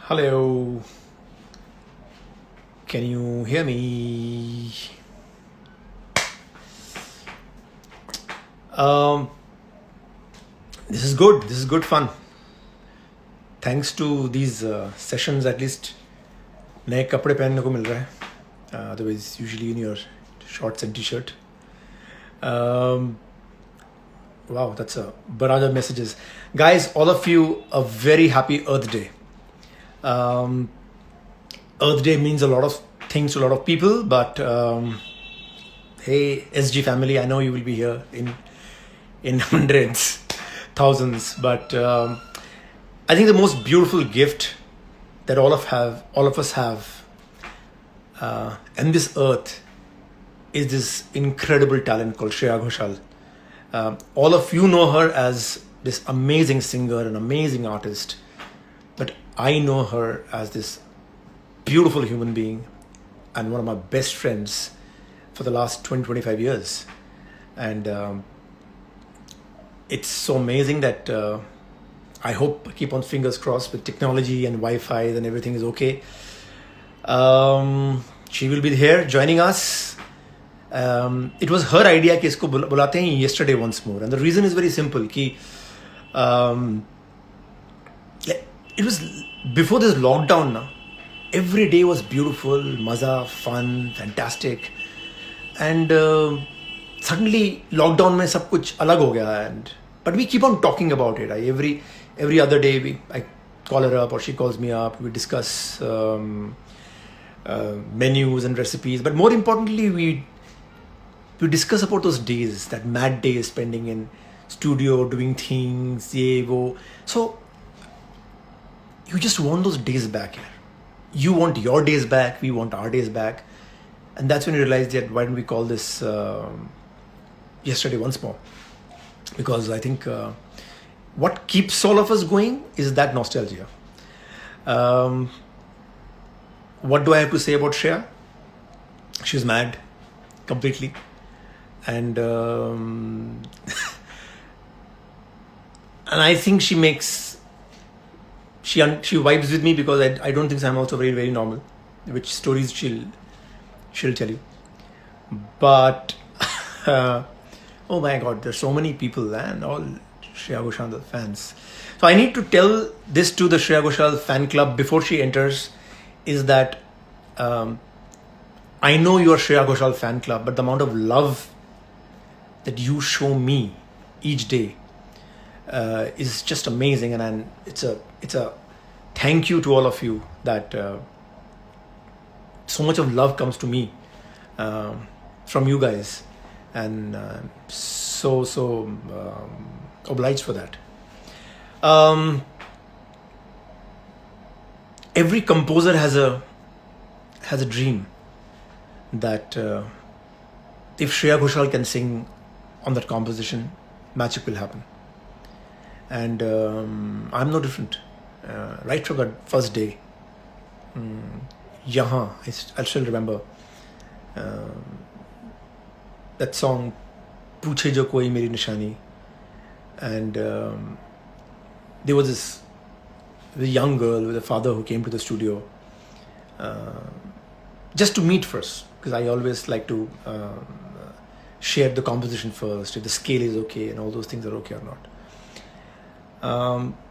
Hello, can you hear me? Um, this is good. This is good fun. Thanks to these sessions, at least नए कपड़े पहनने को मिल रहा है. Otherwise, usually in your shorts and t-shirt. Wow, that's a barrage of messages. Guys, all of you, a very happy Earth Day. Earth Day means a lot of things to a lot of people, but hey, SG family, I know you will be here in hundreds, thousands, but I think the most beautiful gift that all of us have in this earth is this incredible talent called Shreya Ghoshal. All of you know her as this amazing singer and amazing artist, but I know her as this beautiful human being and one of my best friends for the last 20-25 years. And it's so amazing that I hope, keep on fingers crossed, with technology and Wi-Fi and everything is okay. She will be here joining us. It was her idea कि इसको बुलाते हैं yesterday once more, and the reason is very simple कि it was before this lockdown now. Every day was beautiful, maza, fun, fantastic, and suddenly lockdown में सब कुछ अलग हो गया, but we keep on talking about it. Every other day I call her up or she calls me up. We discuss menus and recipes, but more importantly we discuss about those days, that mad days spending in studio doing things, ye wo. So you just want those days back here. You want your days back, we want our days back, and that's when you realize that why don't we call this yesterday once more? Because I think what keeps all of us going is that nostalgia. What do I have to say about Shreya? She's mad completely, and and I think she vibes with me because I don't think I'm also very, very normal, which stories she'll tell you. But oh my God, there's so many people and all Shreya Ghoshal fans. So I need to tell this to the Shreya Ghoshal fan club before she enters, is that I know you're Shreya Ghoshal fan club, but the amount of love that you show me each day is just amazing, and it's a thank you to all of you that so much of love comes to me from you guys, and so obliged for that. Every composer has a dream that if Shreya Ghoshal can sing on that composition, magic will happen. And I'm no different. Right from that first day, Yahan, I still remember that song, Pooche Jo Koi Meri Nishani. And there was this young girl with a father who came to the studio just to meet first, because I always like to share the composition first, if the scale is okay and all those things are okay or not.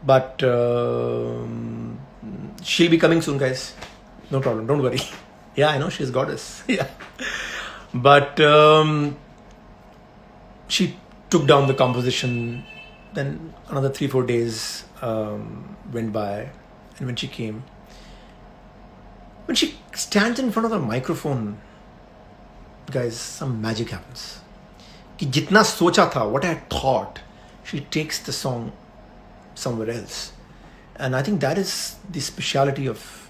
But she'll be coming soon, guys. No problem, don't worry. Yeah, I know she's goddess. Yeah, but she took down the composition. Then another 3-4 days went by, and when she came, when she stands in front of a microphone, guys, some magic happens. कि जितना सोचा था, what I had thought, she takes the song somewhere else. And I think that is the speciality of,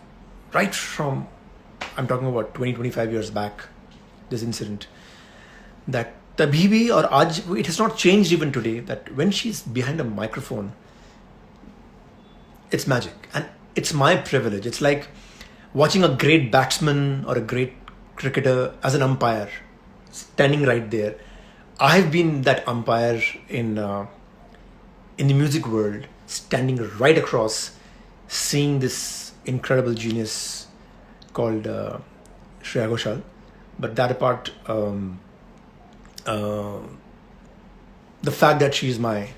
right from, I'm talking about 20-25 years back, this incident, that tabhi bhi or aaj, it has not changed even today, that when she's behind a microphone, it's magic. And it's my privilege. It's like watching a great batsman or a great cricketer as an umpire, standing right there. I've been that umpire in the music world, standing right across, seeing this incredible genius called Shreya Ghoshal. But that apart, the fact that she's my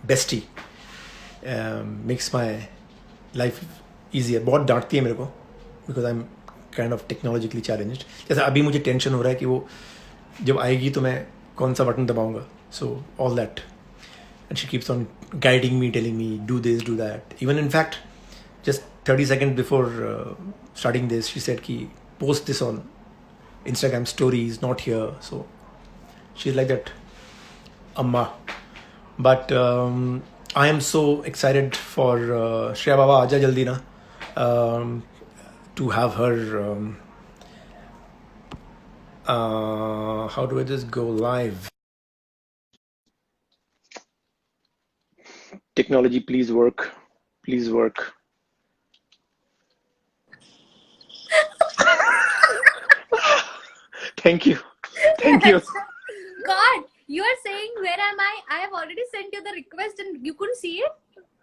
bestie makes my life easier. बहुत डांटती है मेरे को because I'm kind of technologically challenged. जैसे अभी मुझे tension हो रहा है कि वो जब आएगी तो मैं कौन सा button दबाऊंगा. So all that, and she keeps on guiding me, telling me do this, do that. Even in fact, just 30 seconds before starting this, she said ki post this on Instagram stories, not here. So she's like that amma. But I am so excited for Shreya Baba Aja Jaldi Na, to have her how do I just go live? Technology, please work. Please work. Thank you. Thank you. God, you are saying where am I? I have already sent you the request and you couldn't see it.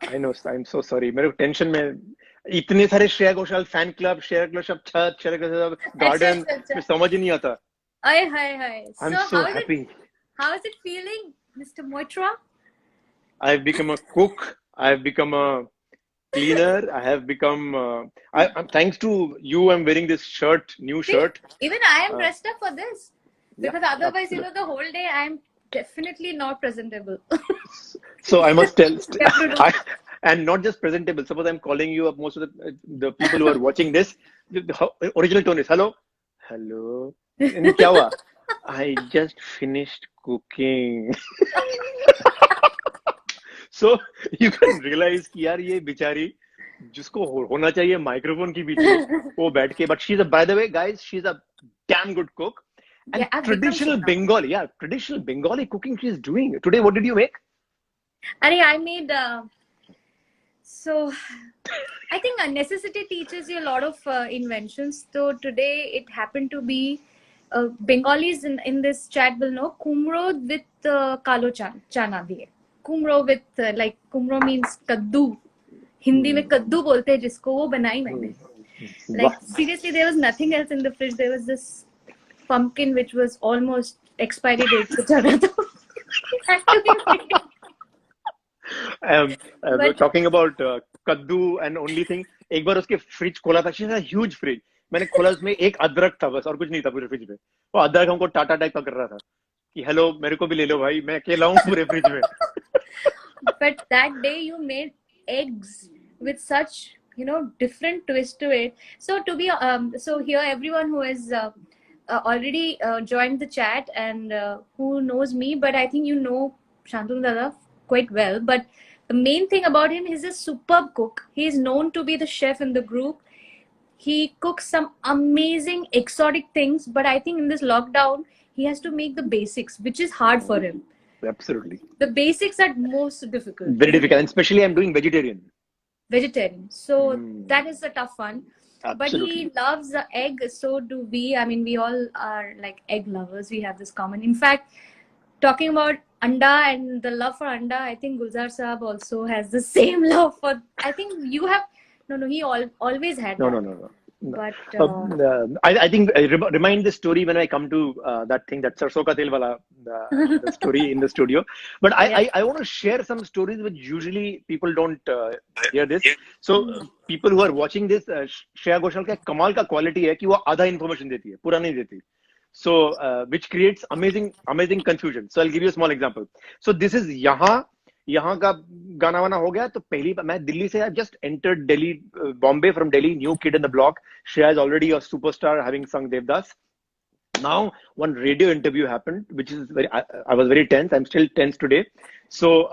I know. I'm so sorry. मेरे tension में इतने सारे Shreya Ghoshal fan club, Shreya Ghoshal छत, Shreya Ghoshal garden, कुछ समझ ही नहीं आता. I'm so happy. How is it feeling, Mr. Moitra? I've become a cook. I've become a cleaner. I have become. I'm thanks to you. I'm wearing this shirt, new shirt. Even I am dressed up for this because Yeah, otherwise, absolutely. the whole day I'm definitely not presentable. So I must tell, and not just presentable. Suppose I'm calling you up. Most of the people who are watching this, the original tone is hello, hello. And क्या हुआ? I just finished cooking. So you can realize कि यार ये बेचारी जिसको होना चाहिए microphone के पीछे वो बैठ के, but she's a, by the way guys, she's a damn good cook. And Yeah, traditional Bengali cooking she's doing. Today, what did you make? I made so I think necessity teaches you a lot of inventions. So today it happened to be Bengalis in this chat will know kumro with kalo chana diye. Kumro with like kumro means kaddu. Hindi में कद्दू बोलते हैं जिसको, वो बनाई मैंने. Like seriously, there was nothing else in the fridge. There was this pumpkin which was almost expiry date पे चला था. It had to be made. Talking about kaddu and only thing, एक बार उसके फ्रिज खोला था. She has a huge fridge. मैंने खोला, उसमें एक अदरक था बस और कुछ नहीं था पूरे फ्रिज में. वो अदरक हमको टाटा टाइप का कर रहा था कि हेलो मेरे को भी ले लो भाई, मैं अकेला हूँ पूरे फ्रिज में. But that day you made eggs with such different twist to it. So to be so here everyone who has already joined the chat and who knows me, but I think Shantanu Dada quite well. But the main thing about him, he's a superb cook. He is known to be the chef in the group. He cooks some amazing exotic things, but I think in this lockdown he has to make the basics, which is hard for him. Absolutely. The basics are most difficult. Very difficult, and especially I'm doing vegetarian. So that is a tough one. Absolutely. But he loves the egg, so do we. I mean, we all are like egg lovers. We have this common. In fact, talking about anda and the love for anda, I think Gulzar Saab also has the same love for. I think you have. No. He always had. No. But I think I remind the story when I come to that thing, that sarson ka tel wala the story in the studio. But I want to share some stories which usually people don't hear this. So people who are watching this, Shreya Ghoshal का कमाल का quality है कि वो आधा information देती है, पूरा नहीं देती. So which creates amazing confusion. So I'll give you a small example. So this is यहाँ का गाना वाना हो गया. तो पहली बार मैं दिल्ली से, I just entered Delhi, Bombay from Delhi, new kid in the block. Shreya is already a superstar, having sung Devdas. Now one radio interview happened, which is I was very tense. I'm still tense today. So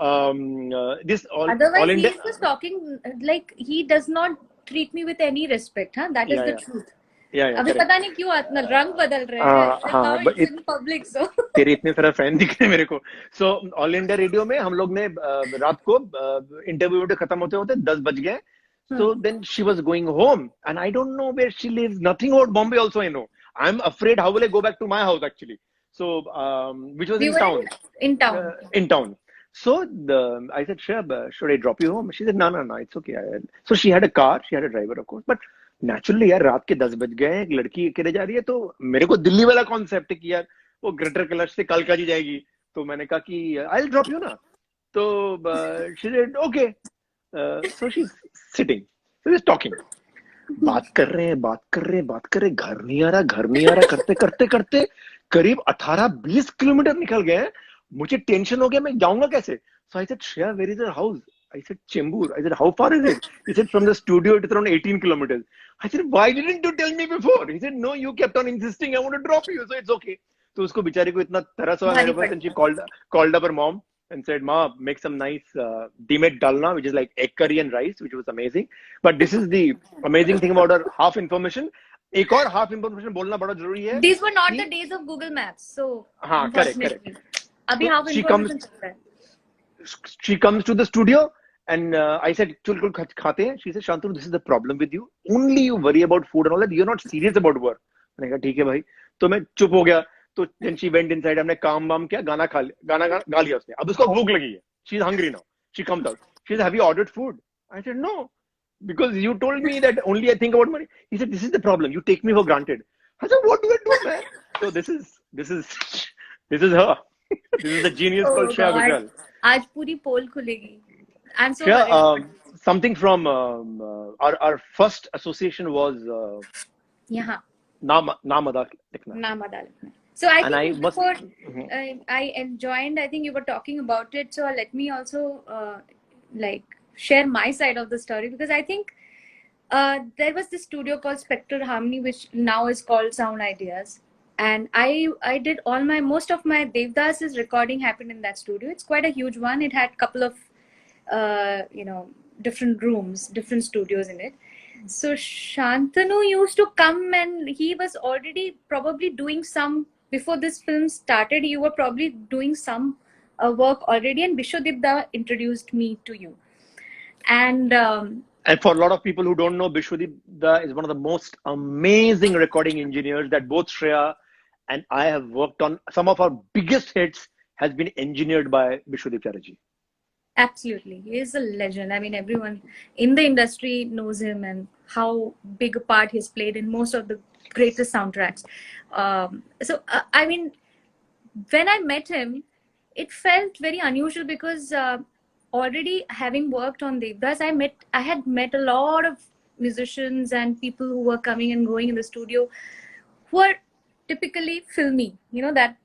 this otherwise he is just talking like he does not treat me with any respect. That is the truth. अभी पता नहीं क्यों अपना रंग बदल रहे हैं. In public so तेरे इतने सारा फैन दिख रहे हैं मेरे को. सो ऑल इंडिया रेडियो में हम लोग ने रात को इंटरव्यू खत्म होते होते 10 बज गए. So then she was going home and I don't know where she lives. Nothing about Bombay also I know. I'm afraid how will I go back to my house actually. So which was in town. So I said, Shreya, should I drop you home? She said, no, no, no, it's okay. So she had a car, she had a driver, of course. But naturally यार रात के 10 बज गए, एक लड़की अकेले जा रही है, तो मेरे को दिल्ली वाला कॉन्सेप्ट है कि यार वो ग्रेटर कैलाश से कालकाजी जाएगी, तो मैंने कहा कि आई विल ड्रॉप यू ना. तो she said okay. So she's sitting, so we're talking. बात कर रहे हैं, बात कर रहे हैं, बात कर रहे हैं, घर नहीं आ रहा, घर नहीं आ रहा, करते करते करते करीब 18-20 किलोमीटर निकल गए. मुझे टेंशन हो गया, मैं जाऊंगा कैसे. So I said, Shreya, where is your house? I said, Chembur. I said, how far is it? He said, from the studio, it's around 18 kilometers. I said, why didn't you tell me before? He said, no, you kept on insisting, I want to drop you, so it's okay. तो उसको बेचारी को इतना तरस हुआ मेरे ऊपर, and she called up her mom and said, Ma, make some nice demet dalna, which is like egg curry and rice, which was amazing. But this is the amazing thing about her half information. एक और half information बोलना बड़ा जरूरी है. These were not the days of Google Maps, so हाँ, correct. अभी So half information चलता है. she comes to the studio and I said, चल खाते हैं. She said, Shantanu, this is the problem with you. Only you worry about food and all that. You're not serious about work. मैंने कहा ठीक है भाई. तो मैं चुप हो गया. तो then she went inside. हमने काम वाम किया, गाना गा लिया उसने. अब उसको भूख लगी है. She's hungry now. She comes out. She said, have you ordered food? I said, no, because you told me that only I think about money. He said, this is the problem. You take me for granted. I said, what do I do, man? So this is her. This is the genius called Shreya Gujral. आज पूरी पोल खुलेगी. I'm so Shreya, worried. something from our first association was यहाँ नाम अदा लिखना. नाम अदा लिखना. So I And think I must- before I joined, I think you were talking about it. So let me also like share my side of the story, because I think there was this studio called Spectral Harmony, which now is called Sound Ideas. And I did most of my Devdas's recording happened in that studio. It's quite a huge one. It had a couple of different rooms, different studios in it. So Shantanu used to come, and he was already probably doing some, before this film started, you were probably doing some work already, and Bishwadip Da introduced me to you. And for a lot of people who don't know, Bishwadip Da is one of the most amazing recording engineers that both Shreya and I have worked on. Some of our biggest hits has been engineered by Bishwadip Chatterjee. Absolutely, he is a legend. I mean, everyone in the industry knows him and how big a part he's played in most of the greatest soundtracks. I mean, when I met him, it felt very unusual, because already having worked on Devdas, I had met a lot of musicians and people who were coming and going in the studio who are typically filmy. You know, that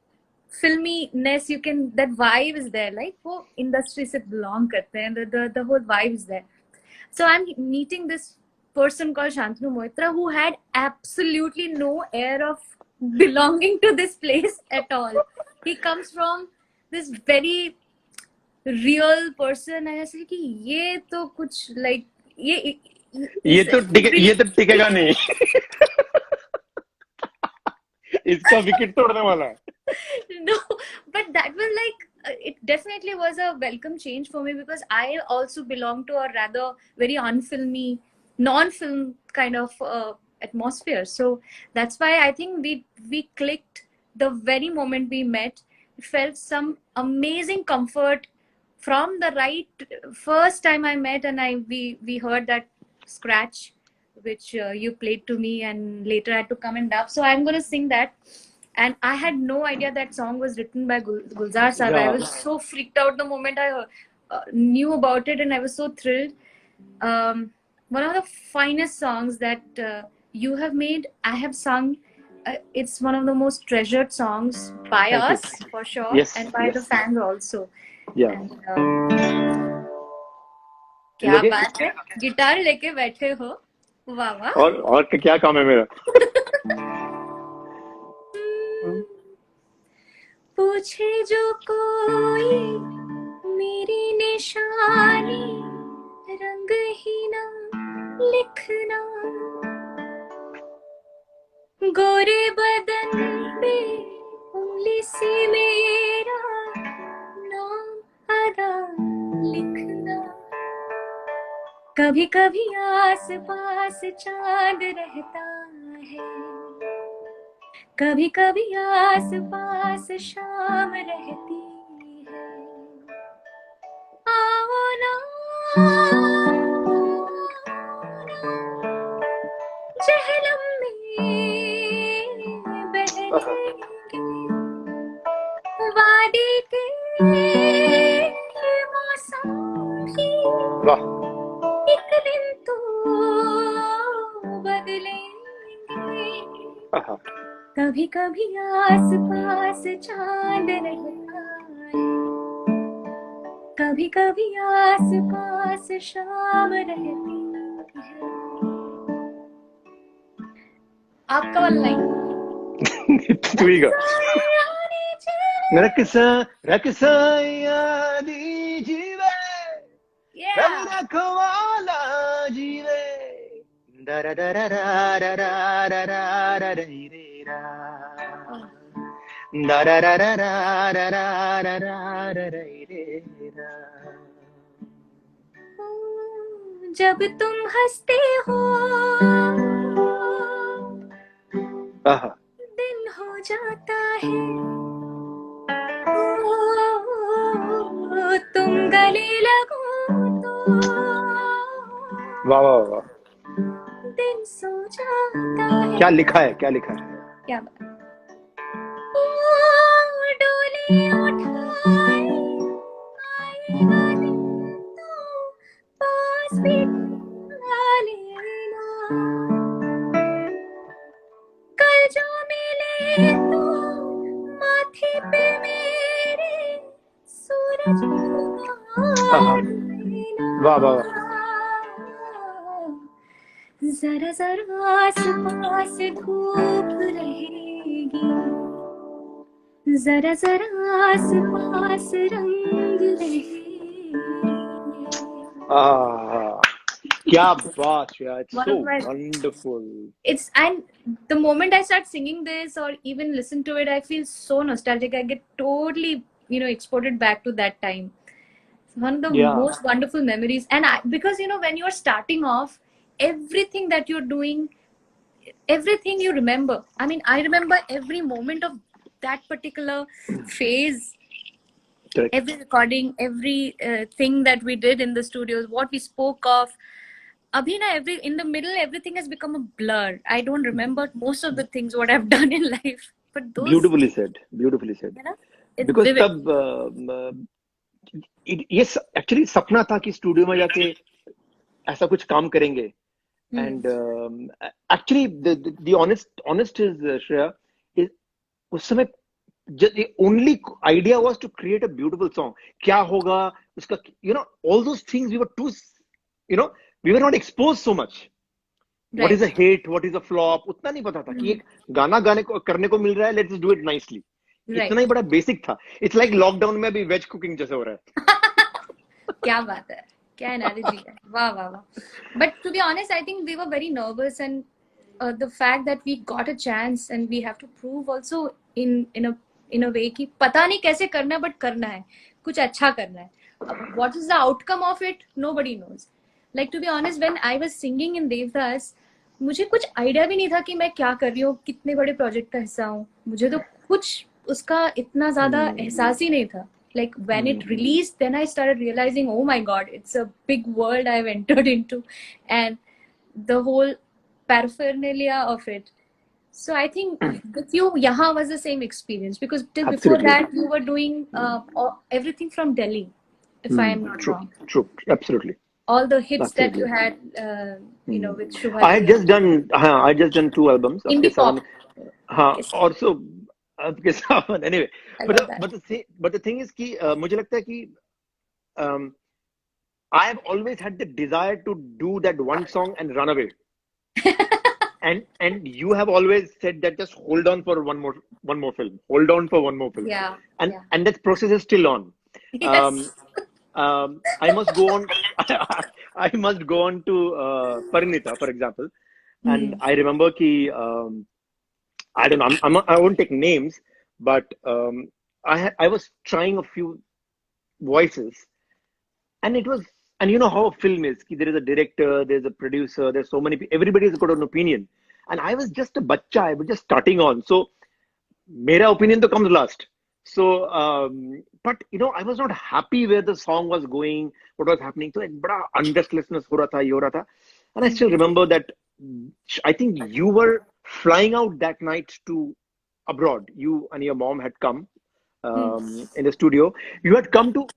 filminess, that vibe is there, like wo industry se belong karte hain, the whole vibe is there. So I'm meeting this person called Shantanu Moitra, who had absolutely no air of belonging to this place at all. He comes from this very real person, and I said कि ये तो कुछ like ये तो टिकेगा नहीं. इसका wicket तोड़ने वाला है. No, but that was like, it definitely was a welcome change for me, because I also belong to a rather very unfilmy, non-film kind of atmosphere. So that's why I think we clicked the very moment we met. It felt some amazing comfort from the first time I met, and we heard that scratch which you played to me, and later I had to come and dub. So I'm going to sing that. And I had no idea that song was written by Gulzar Saab. Yeah. I was so freaked out the moment I knew about it, and I was so thrilled. One of the finest songs that you have made, I have sung. It's one of the most treasured songs by Thank you. us, for sure, Yes, and by the yes. fans also. Yeah. And, क्या बात है, guitar लेके बैठे हो, वाह वाह. और क्या काम है मेरा? पूछे जो कोई मेरी निशानी, रंग ही ना लिखना, गोरे बदन पे उंगली से मेरा नाम अदा लिखना. कभी कभी आस पास चांद रहता है, कभी कभी आस पास शाम रहती है, भी वाह एक दिन तो बदलेंगे। आहा, कभी कभी आस पास चांद रहता है, कभी कभी आस पास शाम रहती है। आपका वाला लाइन तू ही गा यानी चले। रकसा रकसा यादी जीवे Yeah. रवि रखवाला जीवे दरा दरा रा रा रा रा रा रा रे रे रा दरा रा रा रा रा रा रा रा रा रे रे रा। जब तुम हंसते हो आहा, दिन हो जाता है, ओ, तुम गले लगो तो वाह वाह वाह, दिन सो जाता है। क्या लिखा है, क्या लिखा है। क्या बात। ओ, डोली उठाए आएगा दिन तो पास बिठा लेना, कल जो मिले तो माथे पे मेरे सूरज आहा, उतार देना। वाह वाह वाह, जरा जरा आस पास धूप रहेगी, जरा जरा आस पास रंग रहेगी। आहा, क्या बात यार, it's One so of my wonderful. it's and the moment I start singing this or even listen to it, I feel so nostalgic. I get totally, exported back to that time. It's one of the Yeah, most wonderful memories. And because when you're starting off, everything that you're doing, everything you remember. I mean, I remember every moment of that particular phase, correct. every recording, every thing that we did in the studios, what we spoke of. Abhina, in the middle, everything has become a blur. I don't remember most of the things what I've done in life, but those, Beautifully said, beautifully said. it's Because vivid. तब ये actually सपना था कि studio में जाके ऐसा कुछ काम करेंगे. And actually, the honest is Shreya, is उस समय the only idea was to create a beautiful song. क्या होगा उसका, all those things we were too, we were not exposed so much. What is a Right. hit, what is a flop, उतना नहीं पता था कि एक गाना करने को मिल रहा है, let's do it nicely. Right. इतना ही बड़ा बेसिक था. It's like लॉकडाउन में अभी वेज कुकिंग जैसे हो रहा है. क्या बात है, क्या analogy है, वाह वाह वाह. But to be honest, I think we were very nervous, and the fact that we got a chance and we have to prove also in a way कि पता नहीं कैसे करना है, but करना है, कुछ अच्छा करना है. What is the outcome of it? Nobody knows. Like, to be honest, when I was singing in Devdas, मुझे कुछ आइडिया भी नहीं था कि मैं क्या कर रही हूँ, कितने बड़े प्रोजेक्ट का हिस्सा हूँ. मुझे तो कुछ उसका इतना ज्यादा एहसास ही नहीं था. Like, when it released, then I started realizing, oh my god, it's a big world I've entered into, and the whole paraphernalia of it. So I think with you, Yaha was the same experience, because till before Absolutely. that you were doing everything from Delhi, if I am not True, wrong. true, absolutely. All the hits that you Absolutely. had, with Shubha. I had just done, I just done 2 albums. Indie आपके pop. सामने, Yes. also आपके सामने. Anyway, I but love that. but the thing is कि मुझे लगता है कि I have always had the desire to do that one song and run away. And you have always said that just hold on for one more film. Hold on for one more film. Yeah. And Yeah. and that process is still on. Yes. I must go on. I must go on to Parinita, for example. And I remember कि I don't know. I won't take names, but I was trying a few voices, and it was, and you know how a film is. There is a director, there's a producer, there's so many people. Everybody's got an opinion, and I was just a bacha. I was just starting on, so मेरा opinion तो comes last. So, but I was not happy where the song was going, what was happening. So एक बड़ा unrestlessness हो रहा था, ये हो रहा था. And I still remember that I think you were flying out that night to abroad. You and your mom had come in the studio. You had come to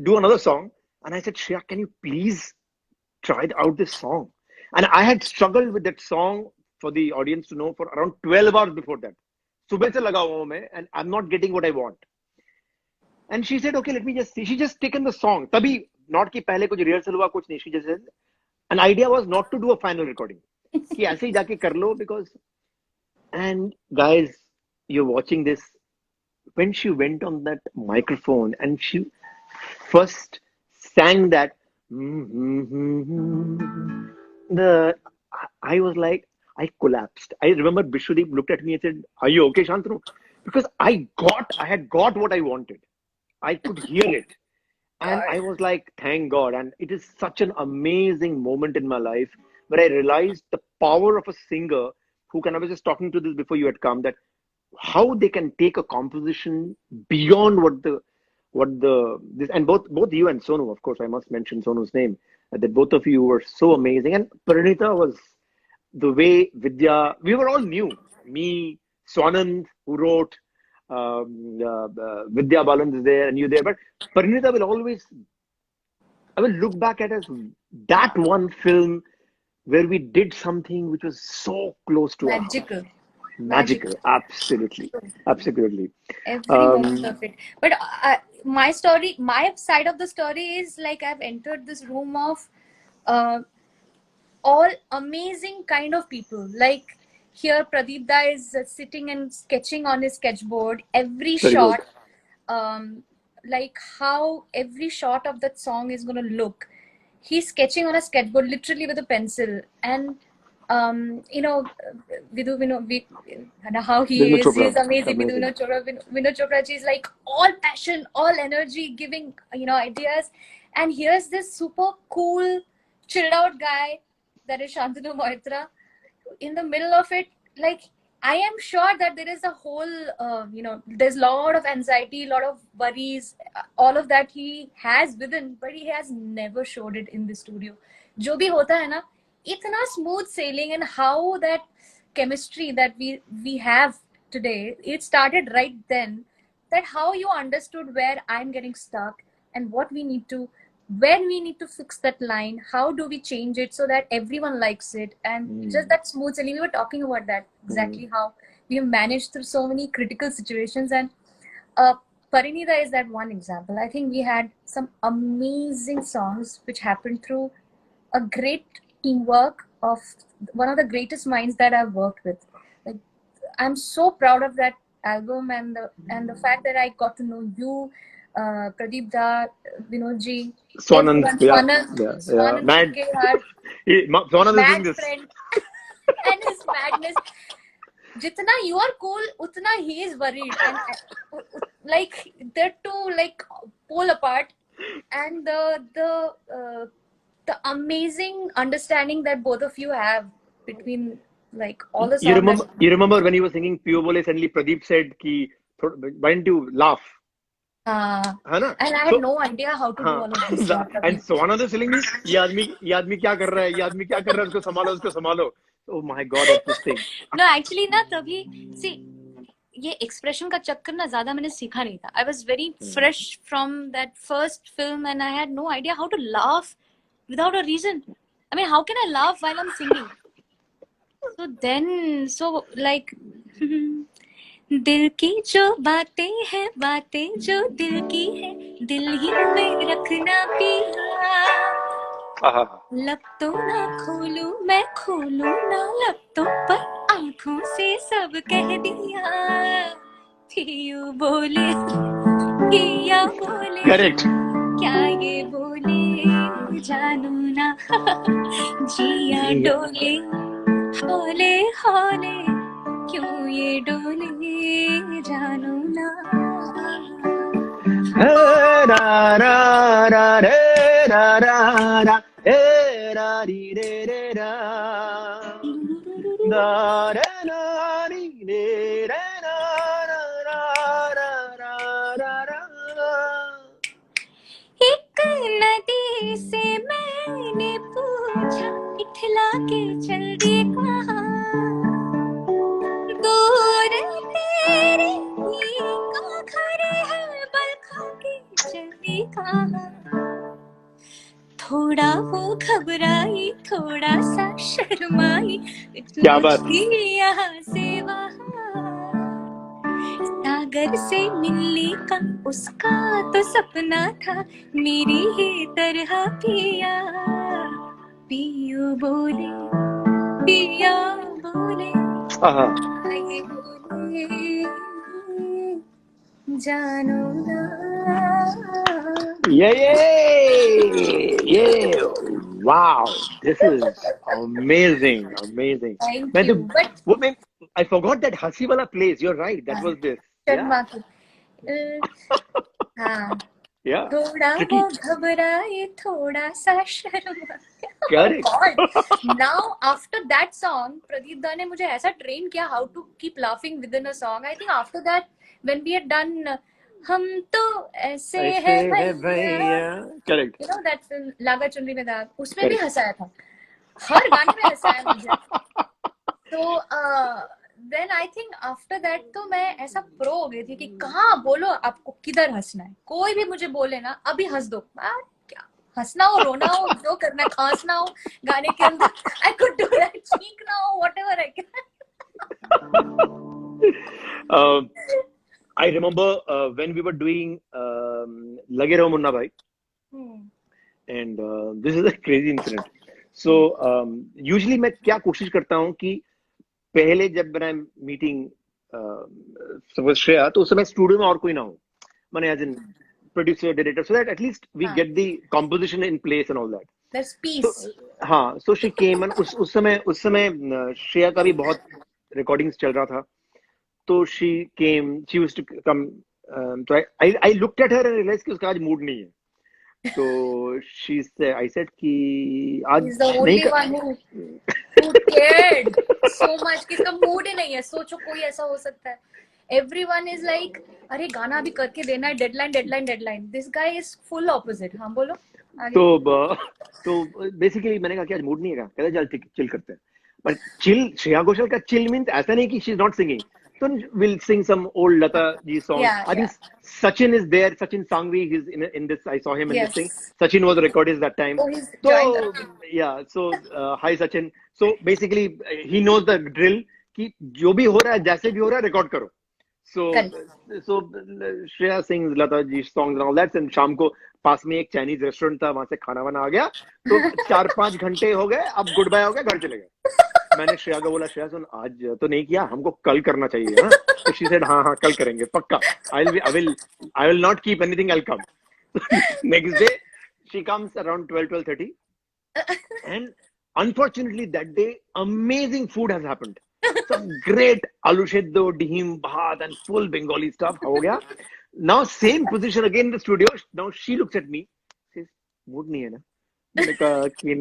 do another song, And I said, Shreya, can you please try out this song? And I had struggled with that song, for the audience to know, for around 12 hours before that. सुबह से लगा हुआ हूं मैं, and I'm not getting what I want. And she said, okay, let me just see. She just taken the song. तभी not कि पहले कुछ rehearsal हुआ, कुछ नहीं. She just said, an idea was not to do a final recording. कि ऐसे ही जाके कर लो, because, and guys, you're watching this. When she went on that microphone and she first sang that, the I was like, I collapsed. I remember Bishwadeep looked at me and said, "Are you okay, Shantanu?" Because I had got what I wanted. I could hear it. And I was like, thank God. And it is such an amazing moment in my life where I realized the power of a singer who can, I was just talking to this before you had come, that how they can take a composition beyond this, and both you and Sonu, of course, I must mention Sonu's name, that both of you were so amazing. And Parinita was, the way Vidya, we were all new. Me, Swanand, who wrote, Vidya Balan is there, and you there. But Parinita will always, I will look back at as that one film where we did something which was so close to our heart. Magical. Absolutely. Every moment of it. But my side of the story is like I've entered this room of all amazing kind of people. Like here, Pradeep Da is sitting and sketching on his sketchboard. Every Very shot, good. like how every shot of that song is going to look. He's sketching on a sketchboard, literally with a pencil. And you know, how he Vinod is. Chopra. He's amazing. Amazing. Vinod Chopra ji is like all passion, all energy, giving, ideas. And here's this super cool, chilled out guy that is Shantanu Moitra. In the middle of it, like, I am sure that there is a whole, there's a lot of anxiety, a lot of worries, all of that he has within, but he has never showed it in the studio. जो भी होता है ना, इतना smooth sailing, and how that chemistry that we have today, it started right then. That how you understood where I'm getting stuck and when we need to fix that line, how do we change it so that everyone likes it, and just that smooth sailing. We were talking about that exactly, how we have managed through so many critical situations, and Parinita is that one example. I think we had some amazing songs which happened through a great teamwork of one of the greatest minds that I've worked with. Like, I'm so proud of that album, and the fact that I got to know you, Pradeep Da, Vinodji, Swanand, Swanand mad. our Swanand mad is this. friend, and his madness. Jitna you are cool, utna he is worried, and like they're two like pole apart, and the amazing understanding that both of you have between like all the songs. You remember when he was singing Piyo Bole, suddenly Pradeep said, "Why didn't you laugh?" And I had no idea how to do all of this. And Swanand is telling me, ये आदमी क्या कर रहा है? ये आदमी क्या कर रहा है? उसको संभालो. Oh my God, at this thing. No, actually ना तभी see ये expression का चक्कर ना ज़्यादा मैंने सीखा नहीं था. I was very fresh from that first film, and I had no idea how to laugh without a reason. I mean, how can I laugh while I'm singing? So like दिल की जो बातें हैं, बातें जो दिल की है, दिल ही में रखना पिया. लब तो ना खोलूं मैं, खोलूं ना लब तो, पर आंखों से सब कह दिया. पिया बोले, Correct. क्या ये बोले जानू ना, जिया डोले हौले हौले, क्यों ये डोले जानू ना. ra ra ra re ra ra ra ra ri re re ra da re na ri re re ra ra ra ra ra ra. एक नदी से मैंने पूछा, इठला के चल दे कहाँ, दूर तेरे ही का घर है, बल खा के चली कहाँ. थोड़ा वो घबराई, थोड़ा सा शर्माई, क्या बात। पूछी यहाँ से वहाँ, सागर से मिलने का उसका तो सपना था, मेरी ही तरह पिया पियो बोले, पिया बोले, आहा, आए बोले, जानो ना। ये wow, this is amazing. Thank मैं तो you. But वो मैं I forgot that हंसी वाला place. You're right. That was this. Sharma की हाँ, Yeah. थोड़ा Tricky. वो घबराए, थोड़ा सा Sharma. Correct. God. Now after that song, Pradeep Da ने मुझे ऐसा train किया how to keep laughing within a song. I think after that, when we had done हम तो ऐसे ऐसे है है भैया, भैया. Correct. you know that film लागा चुनरी में दाग, उसमें भी Correct. हंसाया था, हर गाने में हंसाया मुझे। तो then I think after that तो मैं ऐसा प्रो हो गई थी कि कहाँ बोलो आपको किधर हंसना है, कोई भी मुझे बोले ना अभी हंस दो, क्या हंसना हो, रोना हो, जो करना है, खांसना हो गाने के अंदर, I could do that, चीखना हो, whatever I can. I remember when we were doing Lage Raho Munna Bhai, and this is a crazy incident. So usually मैं क्या कोशिश करता हूँ कि पहले जब मैं मीटिंग सपोज श्रेया, तो उस समय स्टूडियो में और कोई ना हो, माने as in producer director, so that at least we get the composition in place and all that. There's peace. हाँ, सो शी केम एंड उस समय श्रेया का भी बहुत रिकॉर्डिंग्स चल रहा था, तो she came, she used to come, तो I looked at her and realise कि उसका आज मूड नहीं है, तो शी से आई सेड कि आज He's the नहीं only one who cared so much कि इसका मूड ही नहीं है. सोचो कोई ऐसा हो सकता है. Everyone is like, अरे गाना अभी करके देना है, deadline. This guy is full opposite. हाँ बोलो आगे. तो बेसिकली मैंने कहा कि आज मूड नहीं है, कहते चल चिल करते हैं. बट चिल, श्रेया घोषाल का चिल मीन्स ऐसा नहीं कि शी इज नॉट सिंगिंग, तो will sing some old Lata ji song. I think Sachin is there, Sachin Sangvi, he's in this, I saw him in this thing. Sachin was a recordist that time. Oh, he's joined the yeah, so hi Sachin. So basically he knows the drill कि जो भी हो रहा है, जैसे भी हो रहा है, रिकॉर्ड करो. So Shreya sings Lata ji songs and all that, and शाम को पास में एक चाइनीज रेस्टोरेंट था, वहां से खाना वाना आ गया, तो 4-5 घंटे हो गए, अब गुड बाय हो गया, घर चले गए. मैंने श्रेया को बोला, श्रेया सुन, आज तो नहीं किया, हमको कल करना चाहिए. हाँ, तो शी सेड हाँ कल करेंगे पक्का. I will not keep anything, I'll come. Next day she comes around 12:30, and unfortunately that day amazing food has happened. Some great alu sheddo, dihim, bhat and full Bengali stuff हो गया. Now same position again in the studio. Now she looks at me, says mood नहीं है ना. मैंने कहा कि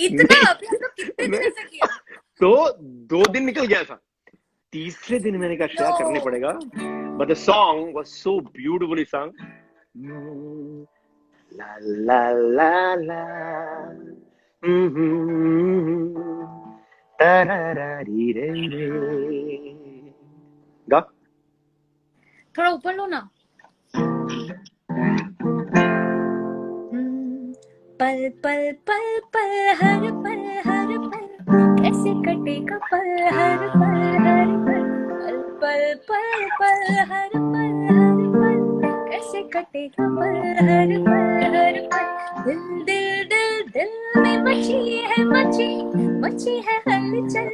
इतना अभी हम लोग कितने दिन से किया. तो 2 दिन निकल गया था. तीसरे दिन मैंने कहा श्रेया करने पड़ेगा. But the song was so beautifully sung. La la la la. गा. थोड़ा ऊपर लो ना. पल पल पल पल हर पल कैसे कटेगा पल हर पल पल पल पल हर पल कैसे कटेगा पल हर पल. दिल दिल दिल दिल में मची है हलचल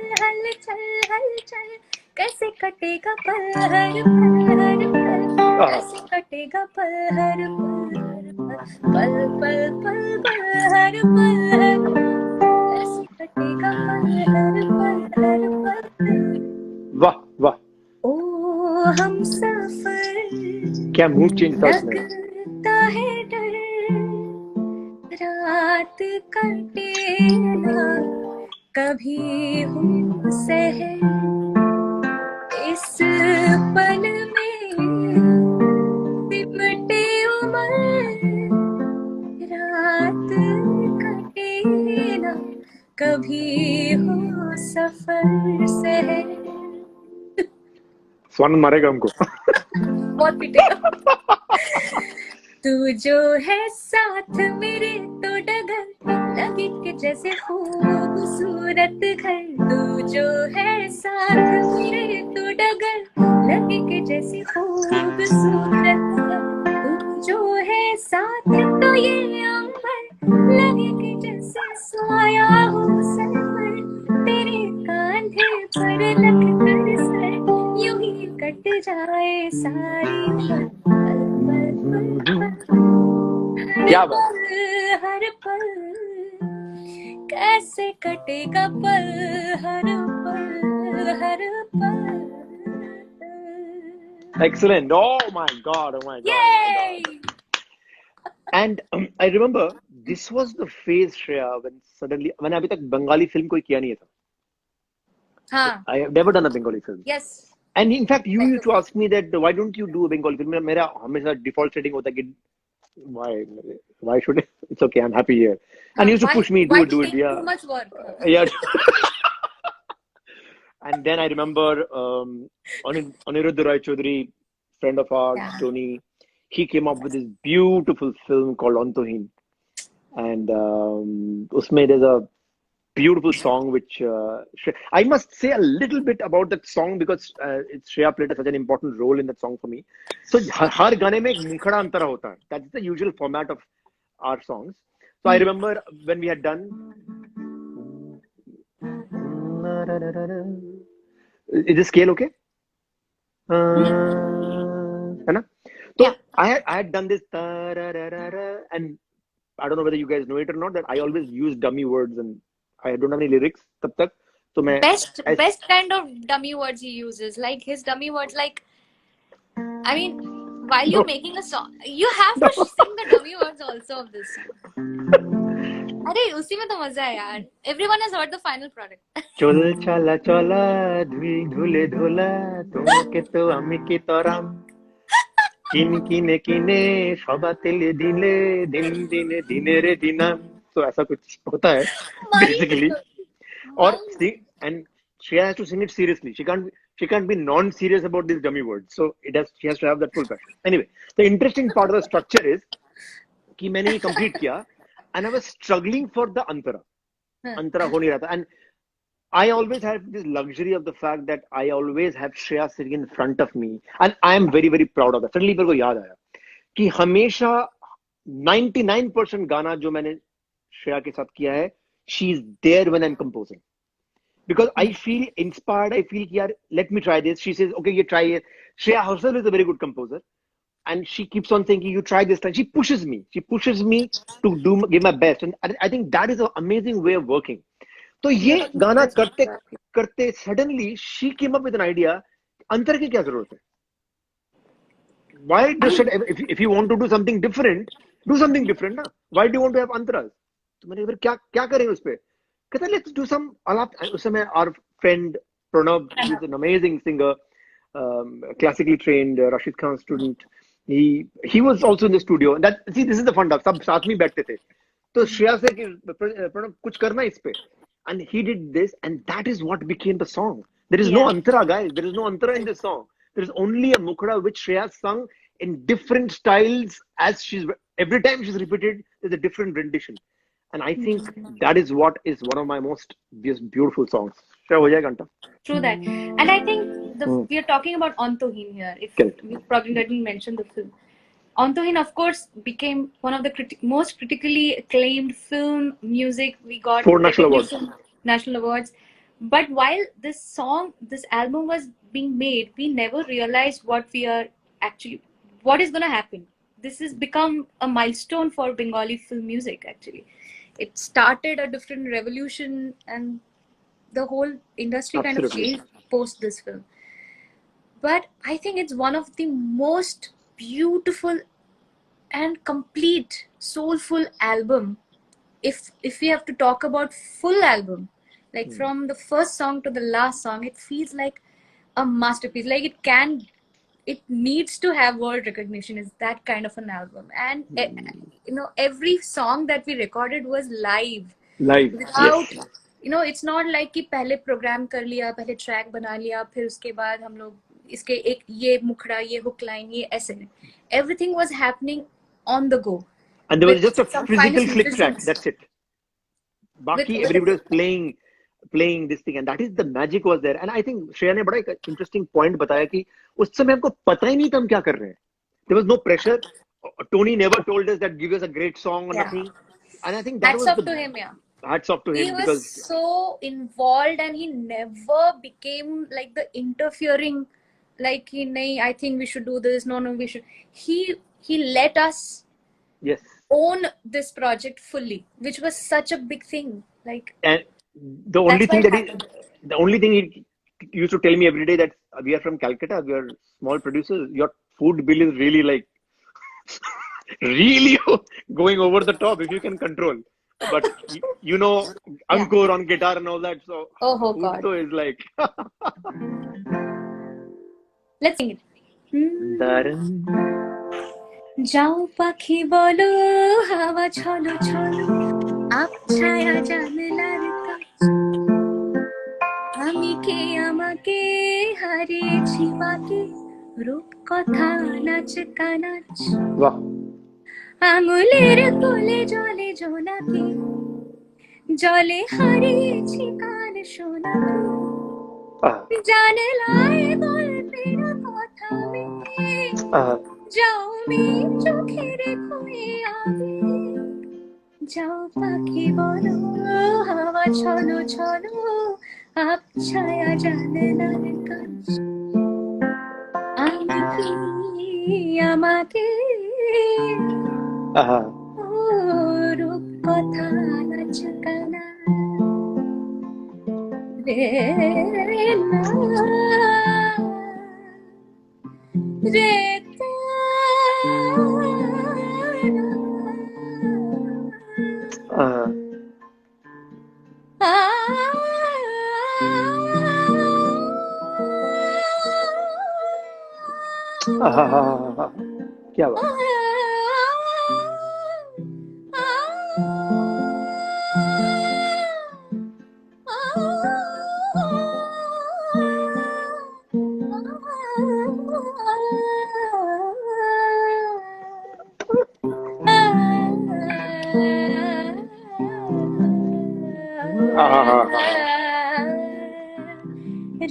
कैसे कटेगा पल हर पल कैसे कटेगा पल हर पल पल हर पल कैसे कटेगा पल हर पल. वाह वाह, ओ हम सफर, क्या मूड चेंज था उसमें. लगता है डर, रात कटे ना कभी हूँ सहर, इस पल में सिमटे उम्र, रात कटे ना कभी हो सफर सहर. स्वानंद मारेगा हमको. बहुत पिटेगा. तू जो है साथ मेरे तो डगर जैसे खूबसूरत घर, तू जो है साथ मेरे तो डगर लगे के जैसे खूबसूरत घर, तू जो है साथ तो ये अंबर लगे के जैसे साया हो सर पर, तेरे कांधे पर रख कर सर यूं ही कट जाए सारी उम्र, पल पल पल पल क्या हर बात पल हर पल, कैसे कटेगा पल हर पल हर पल. excellent. Oh my god, oh my god, oh my Yay! god. And I remember this was the phase, Shreya, when suddenly मैंने अभी तक बंगाली फिल्म कोई किया नहीं था. हाँ. I have never done a Bengali film. Yes. And in fact, you used to ask me that why don't you do a Bengali film? मेरा हमेशा default setting होता है कि why should it? It's okay, I'm happy here. And he used to push me, do it, Take yeah. too much work. Yeah. And then I remember Aniruddha Roy Chaudhary, friend of ours, Yeah. Tony, he came up with this beautiful film called Antohin. And usme there's a beautiful song which I must say a little bit about that song because Shreya played such an important role in that song for me. So har gaane mein ek mukhada antara hota hai. That's the usual format of our songs. So I remember when we had done. Is the scale okay? है ना? So Yeah. I had done this and I don't know whether you guys know it or not that I always use dummy words and I don't have any lyrics तब तक तो मैं Best kind of dummy words he uses, like his dummy words, like I mean, while you're making a song, you have to sing the dummy words also of this song. अरे उसी में तो मजा है यार. Everyone has heard the final product. চল চালা চলা ধুলে ধুলা তোমাকে তো আমি কি তরাম কিনে किने সবা তেলে দিলে দিনে দিনে रे दिनम. तो ऐसा कुछ होता है basically. Or see, and Shreya has to sing it seriously. She can't be non-serious about these dummy words. So she has to have that full passion. Anyway, the interesting part of the structure is कि मैंने ये complete किया and I was struggling for the antara. Antara हो नहीं रहा था. And I always have this luxury of the fact that I always have Shreya sitting in front of me. And I am very, very proud of that. Suddenly मेरे को याद आया कि हमेशा 99% गाना जो मैंने श्रेया के साथ किया है, she is there when I'm composing. Because I feel inspired, I feel कि यार, let me try this. She says, okay, you try it. Shreya herself is a very good composer. And she keeps on thinking, you try this time. She pushes me to give my best. And I think that is an amazing way of working. तो ये गाना करते करते suddenly she came up with an idea. अंतर की क्या जरूरत है? Why if you want to do something different, do something different ना? Why do you want to have अंतरास? तो मैंने फिर क्या करें उस पे? कहता let's do some आलाप. उस समय our friend Pranav, who's an amazing singer, classically trained Rashid Khan student. He was also in the studio. And this is the fun stuff. सब साथ में बैठते थे. तो श्रेया से कि प्रणव कुछ करना इस पे. And he did this, and that is what became the song. There is no antara, guys. There is no antara in this song. There is only a mukhada which Shreya sung in different styles. Every time she's repeated, there's a different rendition. And I think that is what is one of my most beautiful songs. Shreya, ho jayega anta? True that. And I think we are talking about Antohin here. If you probably didn't mention the film. Antohin, of course, became one of the most critically acclaimed film music. We got 4 national awards. But while this album was being made, we never realized what is going to happen. This has become a milestone for Bengali film music, actually. It started a different revolution and the whole industry kind of changed post this film. But I think it's one of the most beautiful and complete soulful album. If we have to talk about full album, like from the first song to the last song, it feels like a masterpiece. Like it needs to have world recognition. It's that kind of an album. And every song that we recorded was live without it's not like कि पहले program कर लिया, पहले track बना लिया, फिर उसके बाद हम लोग इसके एक ये मुखड़ा, ये hook line, ये ऐसे नहीं. Everything was happening on the go. And there was just a physical click track. That's it. Baki, with everybody was playing this thing, and that is the magic was there. And I think Shreya ने बड़ा एक interesting point बताया कि उस समय हमको पता ही नहीं था हम क्या कर रहे हैं. There was no pressure. Tony never told us that give us a great song or yeah. nothing. And I think that Hats was off the to him, yeah. hats off to He him was because so involved and he never became like the interfering, like he, nahi, I think we should do this. No, we should. He let us yes, own this project fully, which was such a big thing. Like and the only that's why thing it that he, happened. the only thing he used to tell me every day that we are from Calcutta, we are small producers. Your food bill is really like really going over the top if you can control. But you know, Yeah. Ankur on guitar and all that. So Oh food God. so is like Let's sing it. Daran. যাও পাখি বলো হাওয়া ছলো ছলো আবছায়া জানলার কাছে আমি কে আমাকে হারিয়েছি বাকে রূপ কথা নাচ কানাচ Wow. আঙুলের কোলে জলে জোনাকি জলে হারিয়েছি কান শোনাকি Ah, জানলায় গল্পের কথা মেয়ে ah, যাও মেয়ে চোখে রেখো এ আবেগ যাও পাখি বলো হাওয়া ছলো ছলো আবছায়া জানলার কাছে আমি কি আমাকে ah. ও রূপ কথা নাচ কানা রে না রে Ah, ah, क्या बात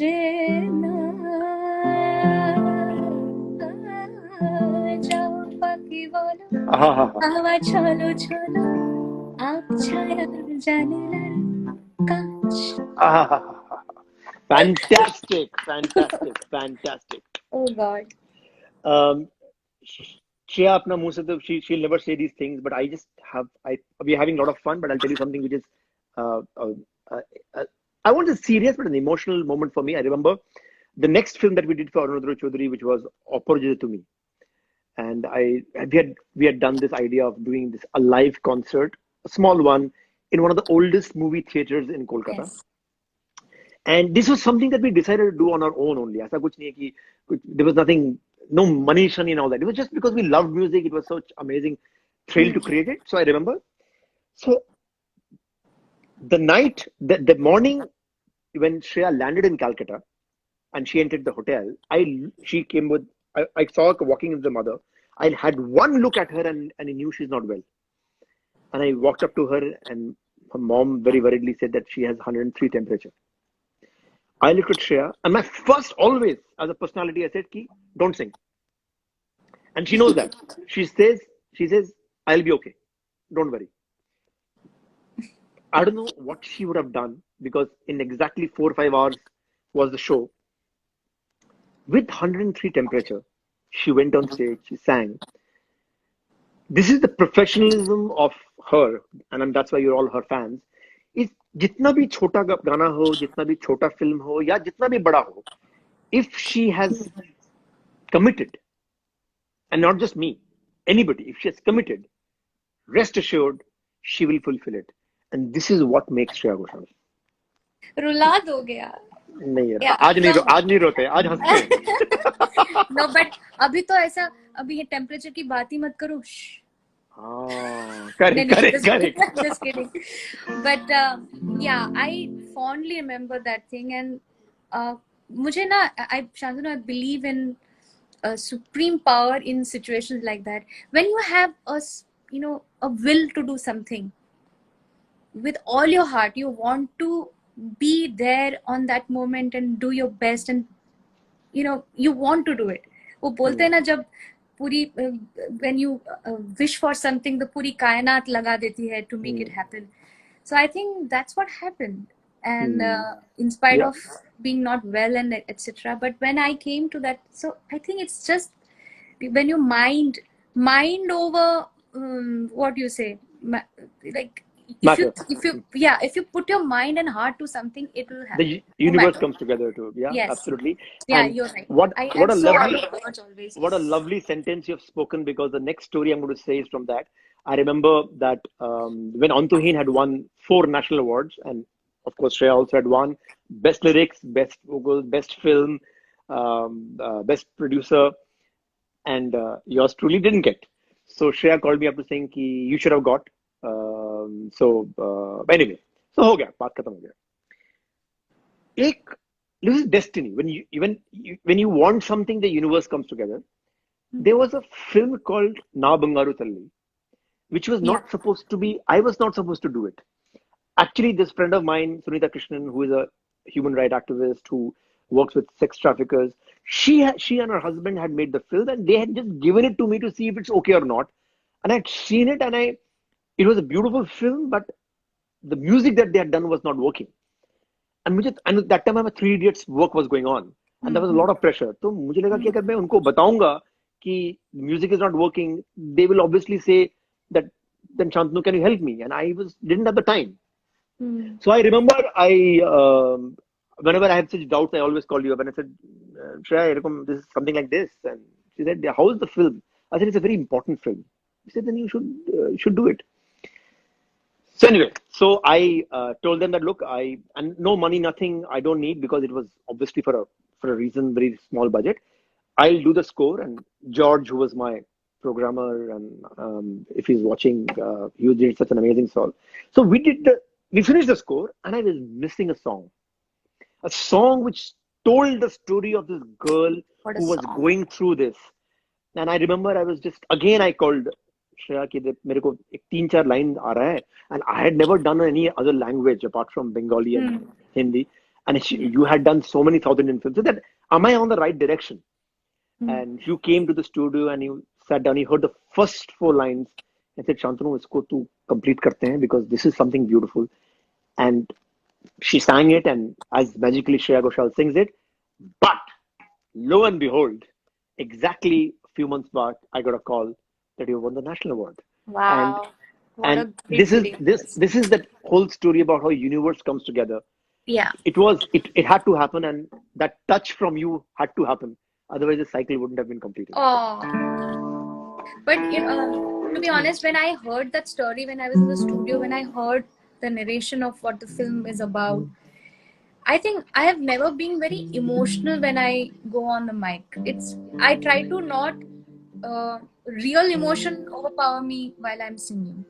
रे ना যাও পাখি বলো ah, হাওয়া ছলো ছলো আবছায়া জানলার কাছ ah. Fantastic, fantastic, fantastic. Oh God. Shreya apna muh se to she'll never say these things, but I just have we're having a lot of fun. But I'll tell you something which is uh, uh, uh, uh, I want a serious but an emotional moment for me. I remember the next film that we did for Arunodra Chaudhary, which was Opportunity to Me, and we had done this idea of doing this a live concert, a small one, in one of the oldest movie theaters in Kolkata. Yes. And this was something that we decided to do on our own only. ऐसा कुछ नहीं है कि there was nothing, no money shani and all that. It was just because we loved music. It was such amazing thrill to create it. So I remember. So the night, the morning when Shreya landed in Calcutta and she entered the hotel, she came with, I saw her walking with the mother. I had one look at her and I knew she's not well. And I walked up to her and her mom very worriedly said that she has 103 temperature. I looked at Shreya, and my first, always, as a personality, I said, Ki, don't sing. And she knows that. She says, I'll be okay. Don't worry. I don't know what she would have done because in exactly 4 or 5 hours was the show. With 103 temperature, she went on stage, she sang. This is the professionalism of her, and that's why you're all her fans. Is जितना भी छोटा गाना हो, जितना भी छोटा film हो, या जितना भी बड़ा हो, if she has committed, and not just me, anybody, if she has committed, rest assured, she will fulfill it. And this is what makes Shreya Ghoshal. रुला दोगे यार. नहीं यार, Yeah, आज नहीं रोते, आज हंसते हैं. No, but अभी तो ऐसा, अभी ये टेम्परेचर की बात ही मत करो. Correct. Just kidding. But yeah, I fondly remember that thing, and मुझे ना, Shantanu, I believe in supreme power in situations like that. When you have a will to do something, with all your heart. You want to be there on that moment and do your best, and you want to do it. वो बोलते हैं ना, जब पूरी when you wish for something, the पूरी कायनात लगा देती है to make it happen. So I think that's what happened. And in spite Yeah. of being not well and etc. But when I came to that, so I think it's just when you mind over what you say, like Matter. if you put your mind and heart to something, it will happen. The universe comes together too. Yeah, Yes. absolutely. Yeah, And you're right. What I'm a so lovely out of words always. what a lovely sentence you've spoken, because the next story I'm going to say is from that. I remember that when Antuheen had won 4 national awards, and of course Shreya also had won best lyrics, best vocals, best film, best producer, and yours truly didn't get. So Shreya called me up to saying कि you should have got. Anyway, so हो गया, बात खत्म हो गया. This is destiny. When you want something, the universe comes together. There was a film called Na Bangaru Talli, which was not supposed to be. I was not supposed to do it. Actually, this friend of mine, Sunita Krishnan, who is a human rights activist who works with sex traffickers, she and her husband had made the film, and they had just given it to me to see if it's okay or not. And I'd seen it, and it was a beautiful film, but the music that they had done was not working. And at that time, my 3 Idiots work was going on, and there was a lot of pressure. So मुझे लगा कि अगर मैं उनको बताऊंगा कि music is not working, they will obviously say that, then Shantanu, can you help me? And I didn't have the time. So I remember whenever I had such doubts, I always called you up and I said, Shreya, this is something like this. And she said, how is the film? I said, it's a very important film. She said, then you should do it. So anyway, so I told them that, look, and no money, nothing, I don't need, because it was obviously for a reason, very small budget. I'll do the score. And George, who was my programmer, and if he's watching, he did such an amazing song. So we finished the score, and I was missing a song which told the story of this girl who was going through this. And I remember I called Shreya कि मेरे को 3-4 line आ रहा है, and I had never done any other language apart from Bengali and Hindi, and you had done so many South Indian films, so that am I on the right direction? And you came to the studio and you sat down, you heard the first 4 lines and said, Shantanu, isko tu complete karte hain, because this is something beautiful. And she sang it, and as magically Shreya Ghoshal sings it. But lo and behold, exactly a few months back, I got a call that you won the national award. Wow. And this is that whole story about how universe comes together. Yeah. It had to happen, and that touch from you had to happen. Otherwise, the cycle wouldn't have been completed. Oh. But to be honest, when I heard that story, when I was in the studio, when I heard the narration of what the film is about, I think I have never been very emotional when I go on the mic. I try to not real emotion overpower me while I'm singing.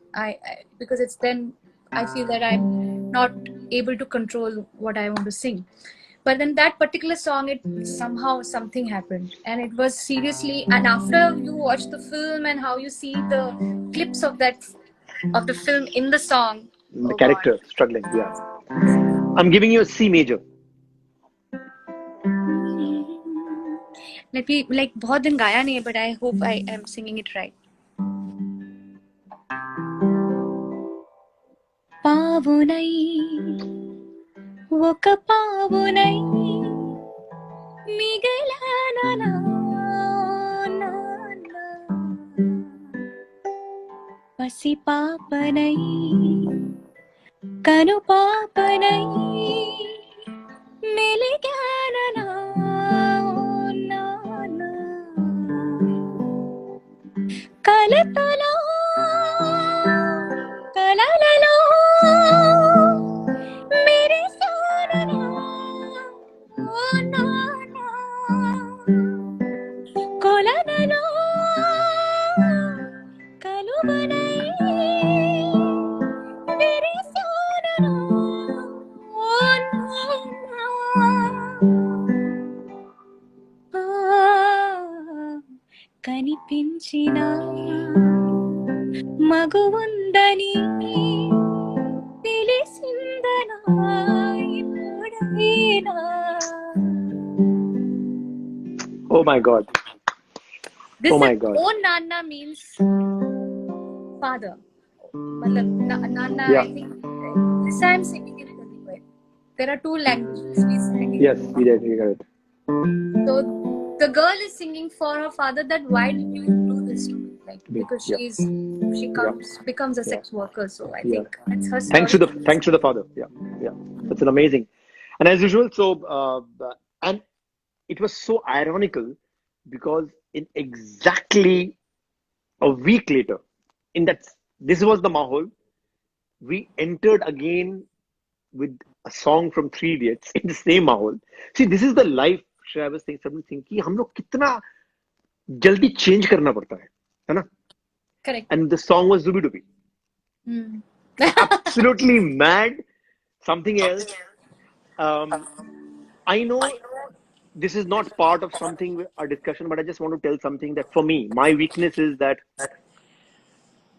Because it's then I feel that I'm not able to control what I want to sing. But then that particular song, somehow something happened, and it was seriously. And after you watch the film and how you see the clips of the film in the song, the character struggling. Yeah, I'm giving you a C major. Let me बहुत दिन गाया नहीं है, but I hope I am singing it right. పావునై ఒక పావునై మిగలానా పసి పాపనై కను పాపనై మెలిగానా కలతలో కలలలో మెరిసానా కొలనలో కలువనై విరిసానా కనిపించిన మగువుందని my God. This Oh my is God. own Nana means father. Matlab, Nana, Yeah. I think this I'm singing in Telugu. There are two languages we sang in. Yes, we did. We got it. So the girl is singing for her father that why did you do this to me? Like because Yeah. she becomes a sex worker. So I Yeah. think that's her Thanks story. to the father. Yeah. Yeah. That's an amazing. And as usual, so and it was so ironical because in exactly a week later, in that this was the Mahol, we entered again with a song from Three Idiots in the same Mahol. See, this is the life. I was saying something कि हम लोग कितना जल्दी change करना पड़ता है ना? Correct. And the song was Zubi Dubi. Absolutely mad. Something else. I know this is not part of something a discussion, but I just want to tell something that for me, my weakness is that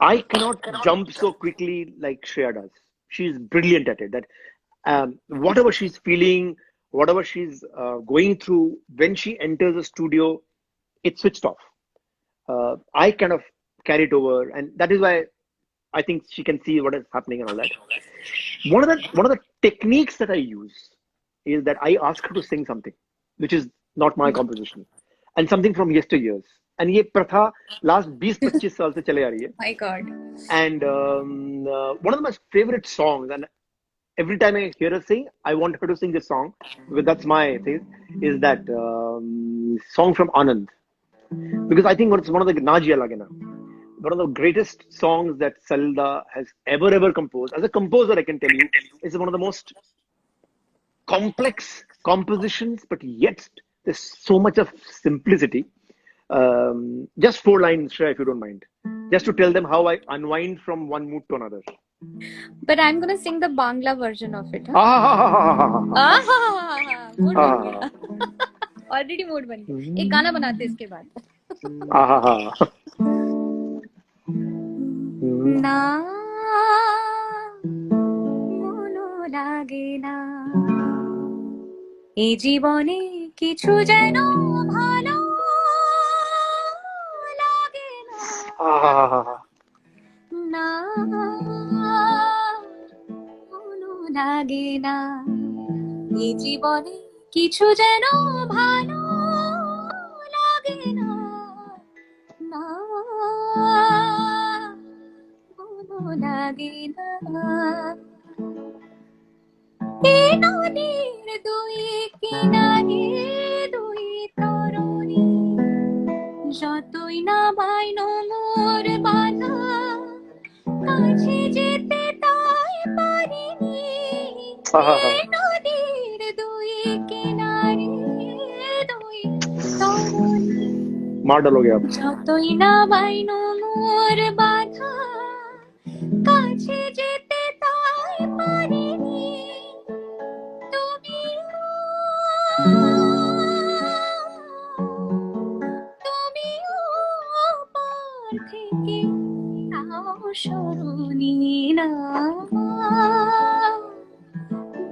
I cannot jump so quickly like Shreya does. She's brilliant at it. That whatever she's feeling, whatever she's going through, when she enters a studio, it's switched off. I kind of carry it over, and that is why I think she can see what is happening and all that. One of the techniques that I use is that I ask her to sing something, which is not my composition, and something from yesteryears. And ये प्रथा last 20-25 साल से चले आ रही है. My God. And one of my favorite songs, and every time I hear her sing, I want her to sing this song because that's my thing. Is that song from Anand? Because I think it's one of the Najiya Lagena, one of the greatest songs that Salda has ever composed. As a composer, I can tell you, it's one of the most complex compositions, but yet there's so much of simplicity. Just 4 lines, Shreya, if you don't mind, just to tell them how I unwind from one mood to another. But I'm gonna sing the Bangla version of it. Mood बन गया. Already mood बन गया. एक गाना बनाते हैं इसके बाद. না মনো লাগে না এই জীবনে কিছু যেন ভালো লাগে না না মনো লাগে না এই জীবনে কিছু যেন ভালো লাগে না না মনো লাগে না এই নদীর দুই কিনারে দুই তরুণী যতই না বাইনো মোর বাধা কাছে যেতে তাই পারিনি এই নদীর দুই কিনারে দুই তরুণী मार डालोगे आप. যতই না বাইনো মোর বাধা কাছে যেতে তাই পারিনি তুমিও পার থেকে তাও সরুনি না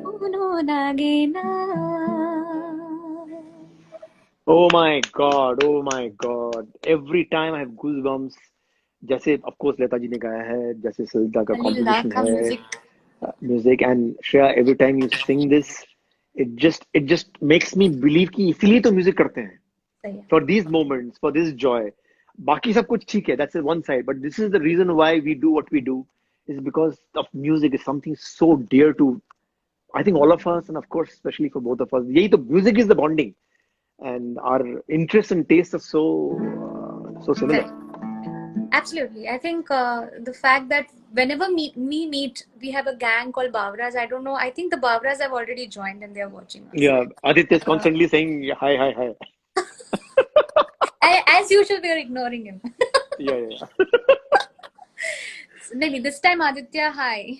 মনো লাগে না Oh my God, oh my God. Every time I have goosebumps. जैसे of course लता जी ने गाया है, जैसे सलिता का अलीला composition का है, music. music, and Shreya, every time you sing this, it just makes me believe कि इसीलिए तो music करते हैं. सही है. For these moments, for this joy. बाकी सब कुछ ठीक है, that's one side, but this is the reason why we do what we do, is because of music is something so dear to, I think, all of us, and of course especially for both of us. यही तो music is the bonding, and our interests and tastes are so similar. Absolutely. I think the fact that whenever we meet, we have a gang called Bavras. I don't know. I think the Bavras have already joined and they're watching us. Yeah, Aditya is constantly saying hi. As usual, we are ignoring him. Yeah. Maybe this time Aditya, hi.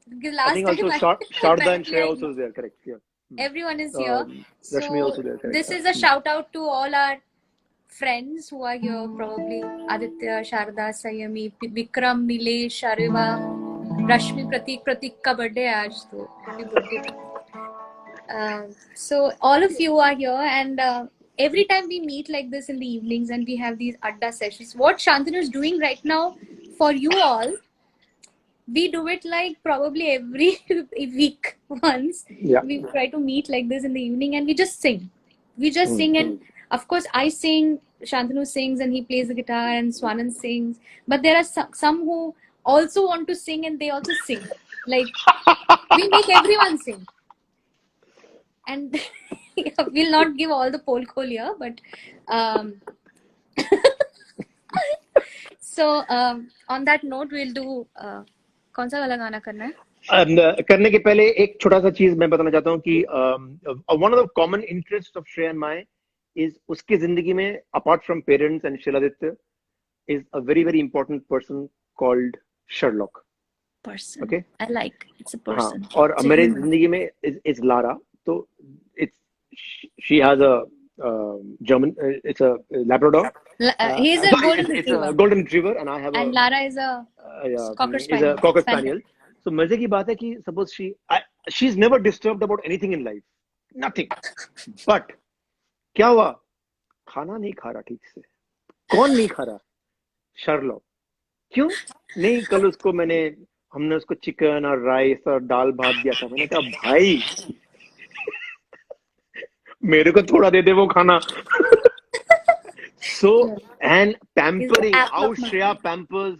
Because last I think time also Sharda and Shreya also is there, correct? Yeah. Everyone is here. Rashmi also there, correct? This is a shout out to all our friends who are here, probably Aditya, Sharda, Sayami, Vikram, Nilesh, Shariva, Rashmi, Pratik का birthday है आज तो happy birthday. So all of you are here, and every time we meet like this in the evenings and we have these adda sessions, what Shantanu is doing right now for you all, we do it like probably every week once. Yeah. We try to meet like this in the evening and we just sing. We just sing, and of course I sing, Shantanu sings and he plays the guitar, and Swanand sings. But there are some who also want to sing and they also sing. Like we make everyone sing. And we'll not give all the poll call here, but so on that note we'll do कौन सा वाला गाना करना है? करने के पहले एक छोटा सा चीज मैं बताना चाहता हूँ कि one of the common interests of Shreya and my is उसकी जिंदगी में apart from parents and Shiladitya is a very very important person called Sherlock. Person. Okay. I like it's a person. हाँ, और मेरे जिंदगी में is Lara. So she has a German, it's a Labrador. He's a golden retriever. It's a golden retriever, and I have and Lara is a Cocker Spaniel. Is a Cocker Spaniel. So मजे की बात है कि suppose she's never disturbed about anything in life, nothing. But क्या हुआ? खाना नहीं खा रहा ठीक से. कौन नहीं खा रहा? Sherlock. क्यों? नहीं, कल हमने उसको चिकन और राइस और दाल भात दिया था. मैंने कहा भाई मेरे को थोड़ा दे दे वो खाना. So, and pampering, how Shreya pampers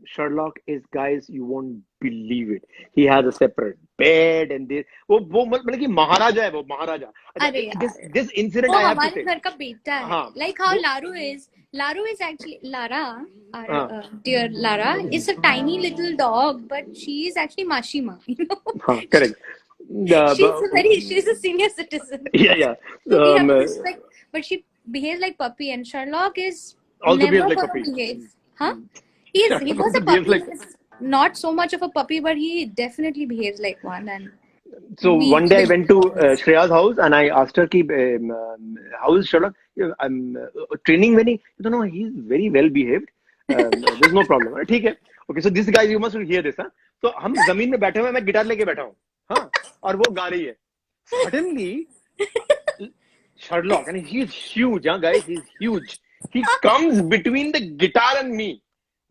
Sherlock is, guys, you won't believe it. He has a separate bed and this. वो मतलब कि महाराजा है वो, महाराजा. This incident I have to say. हमारे घर का बेटा है. Like how Laru is actually Lara, our dear Lara is a tiny little dog, but she is actually Mashima. You know. Correct. She's a senior citizen. Yeah. So we have to respect, but she behaves like puppy, and Sherlock is also never behaves like puppy. Behaves. Huh? He was a puppy. Not so much of a puppy, but he definitely behaves like one. And so one day I went to Shreya's house and I asked her, how is Sherlock? I'm training when he, no, he's very well behaved. There's no problem. ठीक है. Okay, so this guy, you must hear this. Huh? So हम जमीन में बैठे हुए, मैं guitar लेके बैठा हूँ. हाँ, और वो गा रही है. Suddenly, Sherlock, and he's huge, huh, guys? He's huge. He comes between the guitar and me.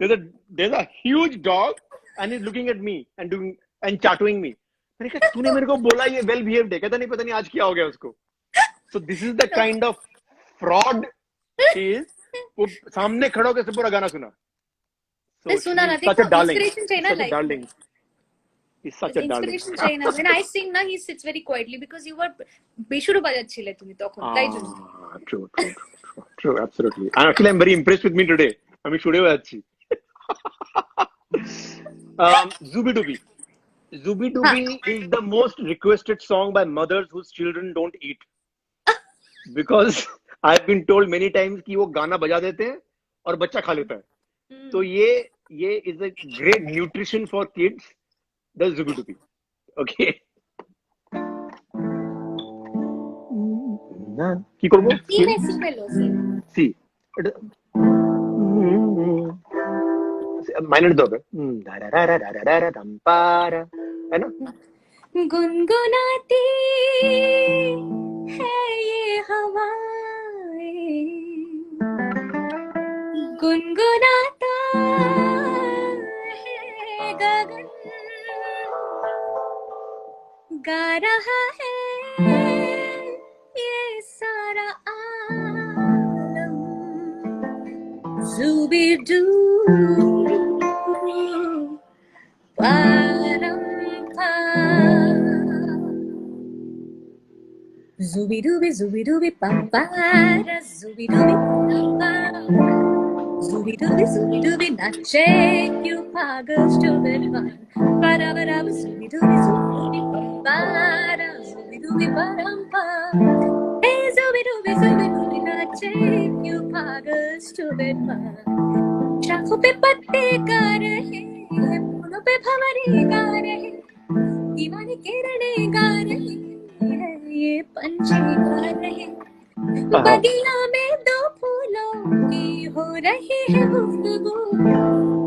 There's a huge dog, and he's looking at me and chatting me. मैंने कहा तूने मेरे को बोला ये well behaved है, कहता नहीं पता नहीं आज क्या हो गया उसको. So this is the kind of fraud he is. वो सामने खड़ा होकर पूरा गाना सुना. So सुना ना, such a darling. Such a darling. He's such a darling. Inspiration China. When I sing na, he sits very quietly because you were beshuru bajachile tumi tokhon. Taই jন্য. True, absolutely. And actually, I'm very impressed with me today. আমি শুনেও যাচ্ছি. Zubi Dubi. Zubi Dubi is the most requested song by mothers whose children don't eat. Because I've been told many times कि वो गाना बजा देते हैं और बच्चा खा लेता है. तो ये is a great nutrition for kids. The Zubi Dubi. Okay. কি করব? সি माइनर दो है ना. गुनगुनाती है ये हवाएं, गुनगुनाता है गगन, गा रहा है ये सारा आलम. Zubi-doo, pa-ram-pa. Zubi-dooby, zubi-dooby, pam-para. Zubi-dooby, pam-pa. Zubi-dooby, zubi-dooby, nache you pagals to bedwan. Ba-da-ba-da-ba, zubi-dooby, zubi-dooby, pam-para. Zubi-dooby, pa-ram-pa. Hey, zubi-dooby, zubi-dooby, nache you pagals to bedwan. शाखों पे पत्ते गा रहे, फूलों पे भंवरे गा रहे, दीवानी किरणें गा रही है, ये पंछी गा रहे. बगिया में दो फूलों की हो रही है गुफ्तगू,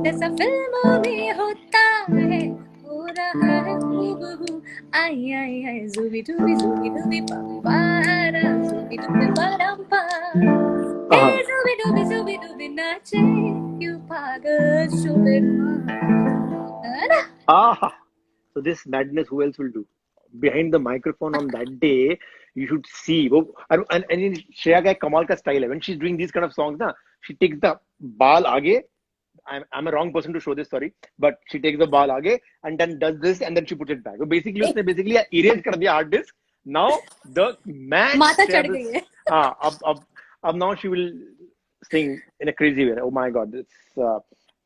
जैसा फिल्मों में होता है हो रहा hai, hoo hoo hoo, ay ay ay, zooby dooby pa pa ra, zooby dooby pa dum pa. Hey हाँ zooby dooby nache, you pagal shubidwa. ah. So this madness, who else will do? Behind the microphone on that day, you should see. वो and in Shreya का एक कमाल का style है. When she's doing these kind of songs, ना, she takes the ball आगे. I'm a wrong person to show this, sorry, but she takes the ball आगे and then does this and then she puts it back. So basically उसने basically erase कर दिया hard disk. Now the man माता Shreya चढ़ will, गई है. हाँ अब now she will sing in a crazy way. Oh my God, it's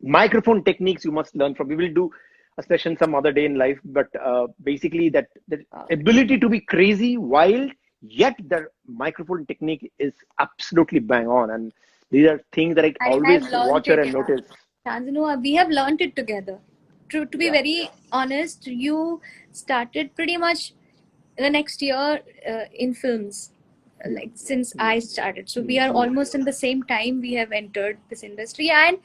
microphone techniques you must learn from. We will do a session some other day in life, but basically that ability to be crazy, wild, yet the microphone technique is absolutely bang on. And these are things that I And always I've learned watch her it. and notice. Shantanu, we have learned it together. To be Yeah. very honest, you started pretty much the next year in films, like since I started. So we are almost in the same time we have entered this industry, and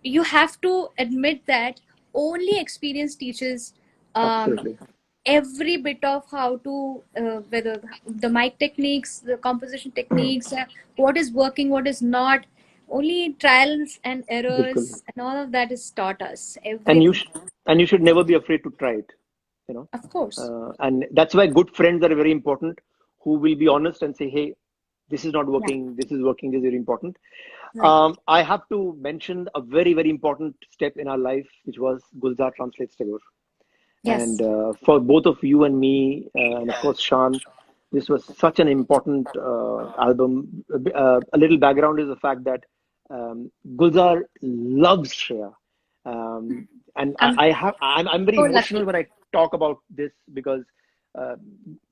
you have to admit that only experience teaches Absolutely. every bit of how to whether the mic techniques, the composition techniques, what is working, what is not. Only trials and बिल्कुल. errors and all of that is taught us And everything. you should never be afraid to try it. You know, Of course. and that's why good friends are very important, who will be honest and say, hey, this is not Yeah. working, this is working, this is very important. Right. I have to mention a very, very important step in our life, which was Gulzar Translates Tagore. Yes. And for both of you and me, and of course, Shan, this was such an important album. A little background is the fact that Gulzar loves Shreya. And I'm I'm very so emotional lucky. when I talk about this because uh,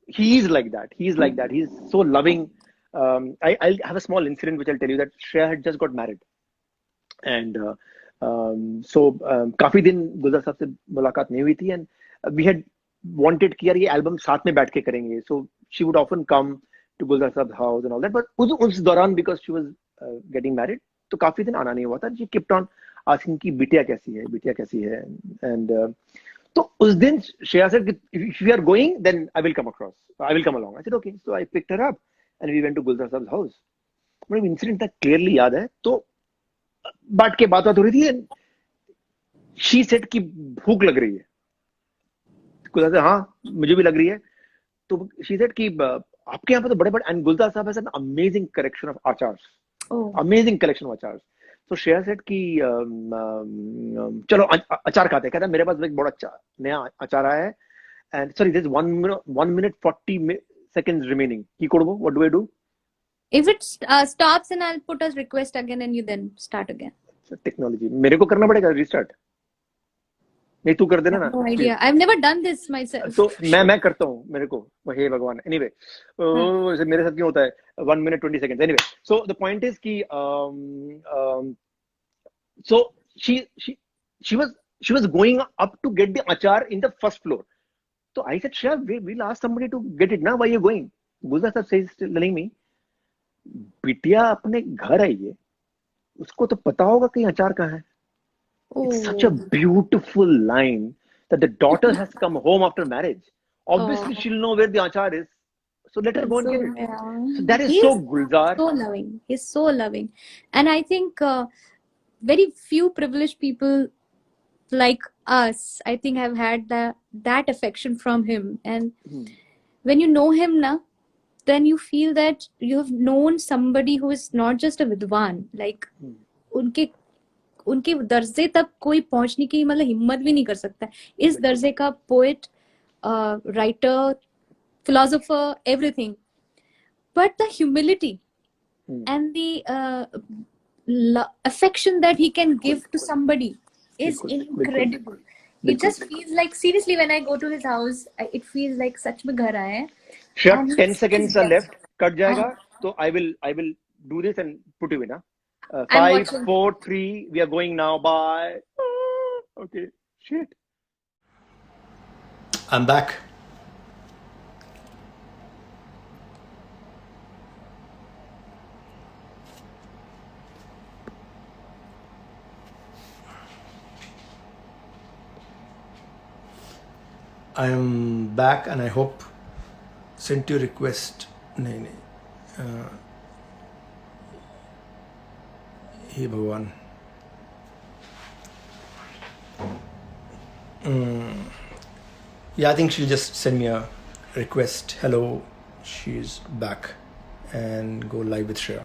he's like that. He's like that. He's so loving. I'll have a small incident which I'll tell you that Shreya had just got married. And so काफी दिन गुलजार साहब से मुलाकात नहीं हुई थी and we had wanted कि यार ये एल्बम साथ में बैठ के करेंगे so she would often come to Gulzar Sahab house and all that but उस दौरान because she was getting married तो काफी दिन आना नहीं हुआ था शी किप्ट ऑन आस्किंग कि बिटिया कैसी है एंड तो उस दिन Shreya said if you are going then I will come across I will come along I said okay so I picked her up and we went to Gulzar Sahab house मुझे incident तक clearly याद है तो बाट के बात हो रही थी शी सेड कि भूख लग रही है गुलजार साहब हाँ मुझे भी लग रही है तो शी सेड कि आपके यहाँ पे तो बड़े बड़े and Gulzar Sahab has an amazing collection of achars amazing collection of achars तो श्रेया सेड कि चलो अचार खाते हैं कहता मेरे पास एक बड़ा अच्छा नया अचार आया है and sorry this 1 minute 40 seconds remaining की कोडबो what do I do If it stops, and I'll put a request again, and you then start again. Technology मेरे को करना पड़ेगा रिस्टार्ट नहीं तू कर I देना have ना no idea. I've never done this myself. तो मैं करता हूँ मेरे को हे भगवान एनीवे मेरे साथ क्यों होता है 1 minute 20 seconds anyway so the point is कि so she was going up to get the achar in the first floor so I said Shreya we'll ask somebody to get it now why you going Gulzar sir says telling me बिटिया अपने घर आई है उसको तो पता होगा कहीं अचार कहाँ है It's such a beautiful line that the daughter has come home after marriage. Obviously, she'll know where the achar is. So let her go and get it. Yeah. So that is so Gulzar. So loving. He's so loving. And I think very few privileged people like us, I think, have had that affection from him. And when you know him now, then you feel that you have known somebody who is not just a vidwan. Like, उनके दर्जे तक कोई पहुंचने की मतलब हिम्मत भी नहीं कर सकता इस दर्जे का poet writer philosopher everything but the humility and the affection that he can give to somebody is incredible. It just feels like, seriously, when I go to his house, it feels like सच में घर आए हैं. Shreya, 10 seconds are left. Cut जाएगा तो I will do this and put you in. 5, 4, 3. We are going now. Bye. Okay. Shit. I'm back. I am back and I hope sent you request. नहीं हे भगवान. Yeah, I think she'll just send me a request. Hello, she's back, and go live with Shreya.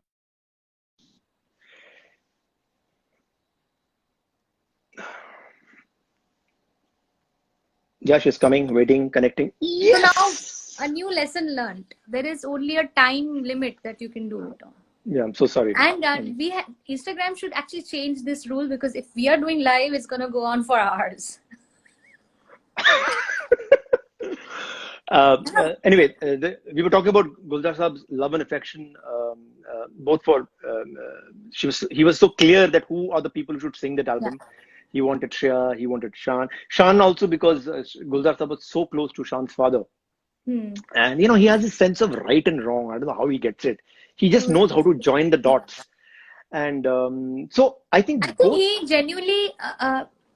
Yeah, she's coming, waiting, connecting. So now a new lesson learned. There is only a time limit that you can do it on. Yeah, I'm so sorry. And Instagram should actually change this rule, because if we are doing live, it's gonna go on for hours. Anyway, we were talking about Gulzar Saab's love and affection, both for he was so clear that who are the people who should sing that album. Yeah. He wanted Shreya, he wanted Shan. Shan also because Gulzar Saab was so close to Shan's father. And you know, he has this sense of right and wrong. I don't know how he gets it. He just knows how to join the dots. And so I think he genuinely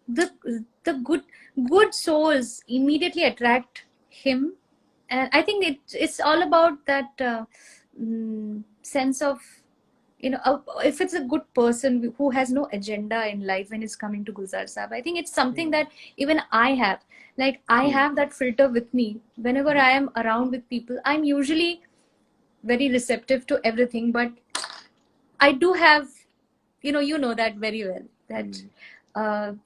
the good souls immediately attract him. And I think it's all about that sense of, you know, if it's a good person who has no agenda in life when it's coming to Gulzar Saab. I think it's something that even I have. Like, I have that filter with me. Whenever I am around with people, I'm usually very receptive to everything, but I do have, you know that very well, that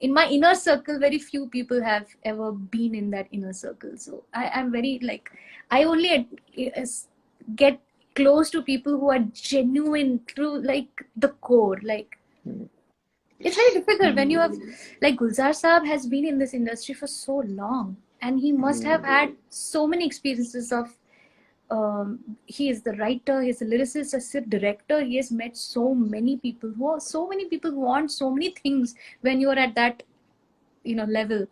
in my inner circle, very few people have ever been in that inner circle. So I'm very, like, I only get close to people who are genuine through, like, the core. Like, it's very difficult when you have, like, Gulzar Saab has been in this industry for so long, and he must have had so many experiences of he is the writer, he is a lyricist, as a director. He has met so many people who want so many things when you are at that, you know, level.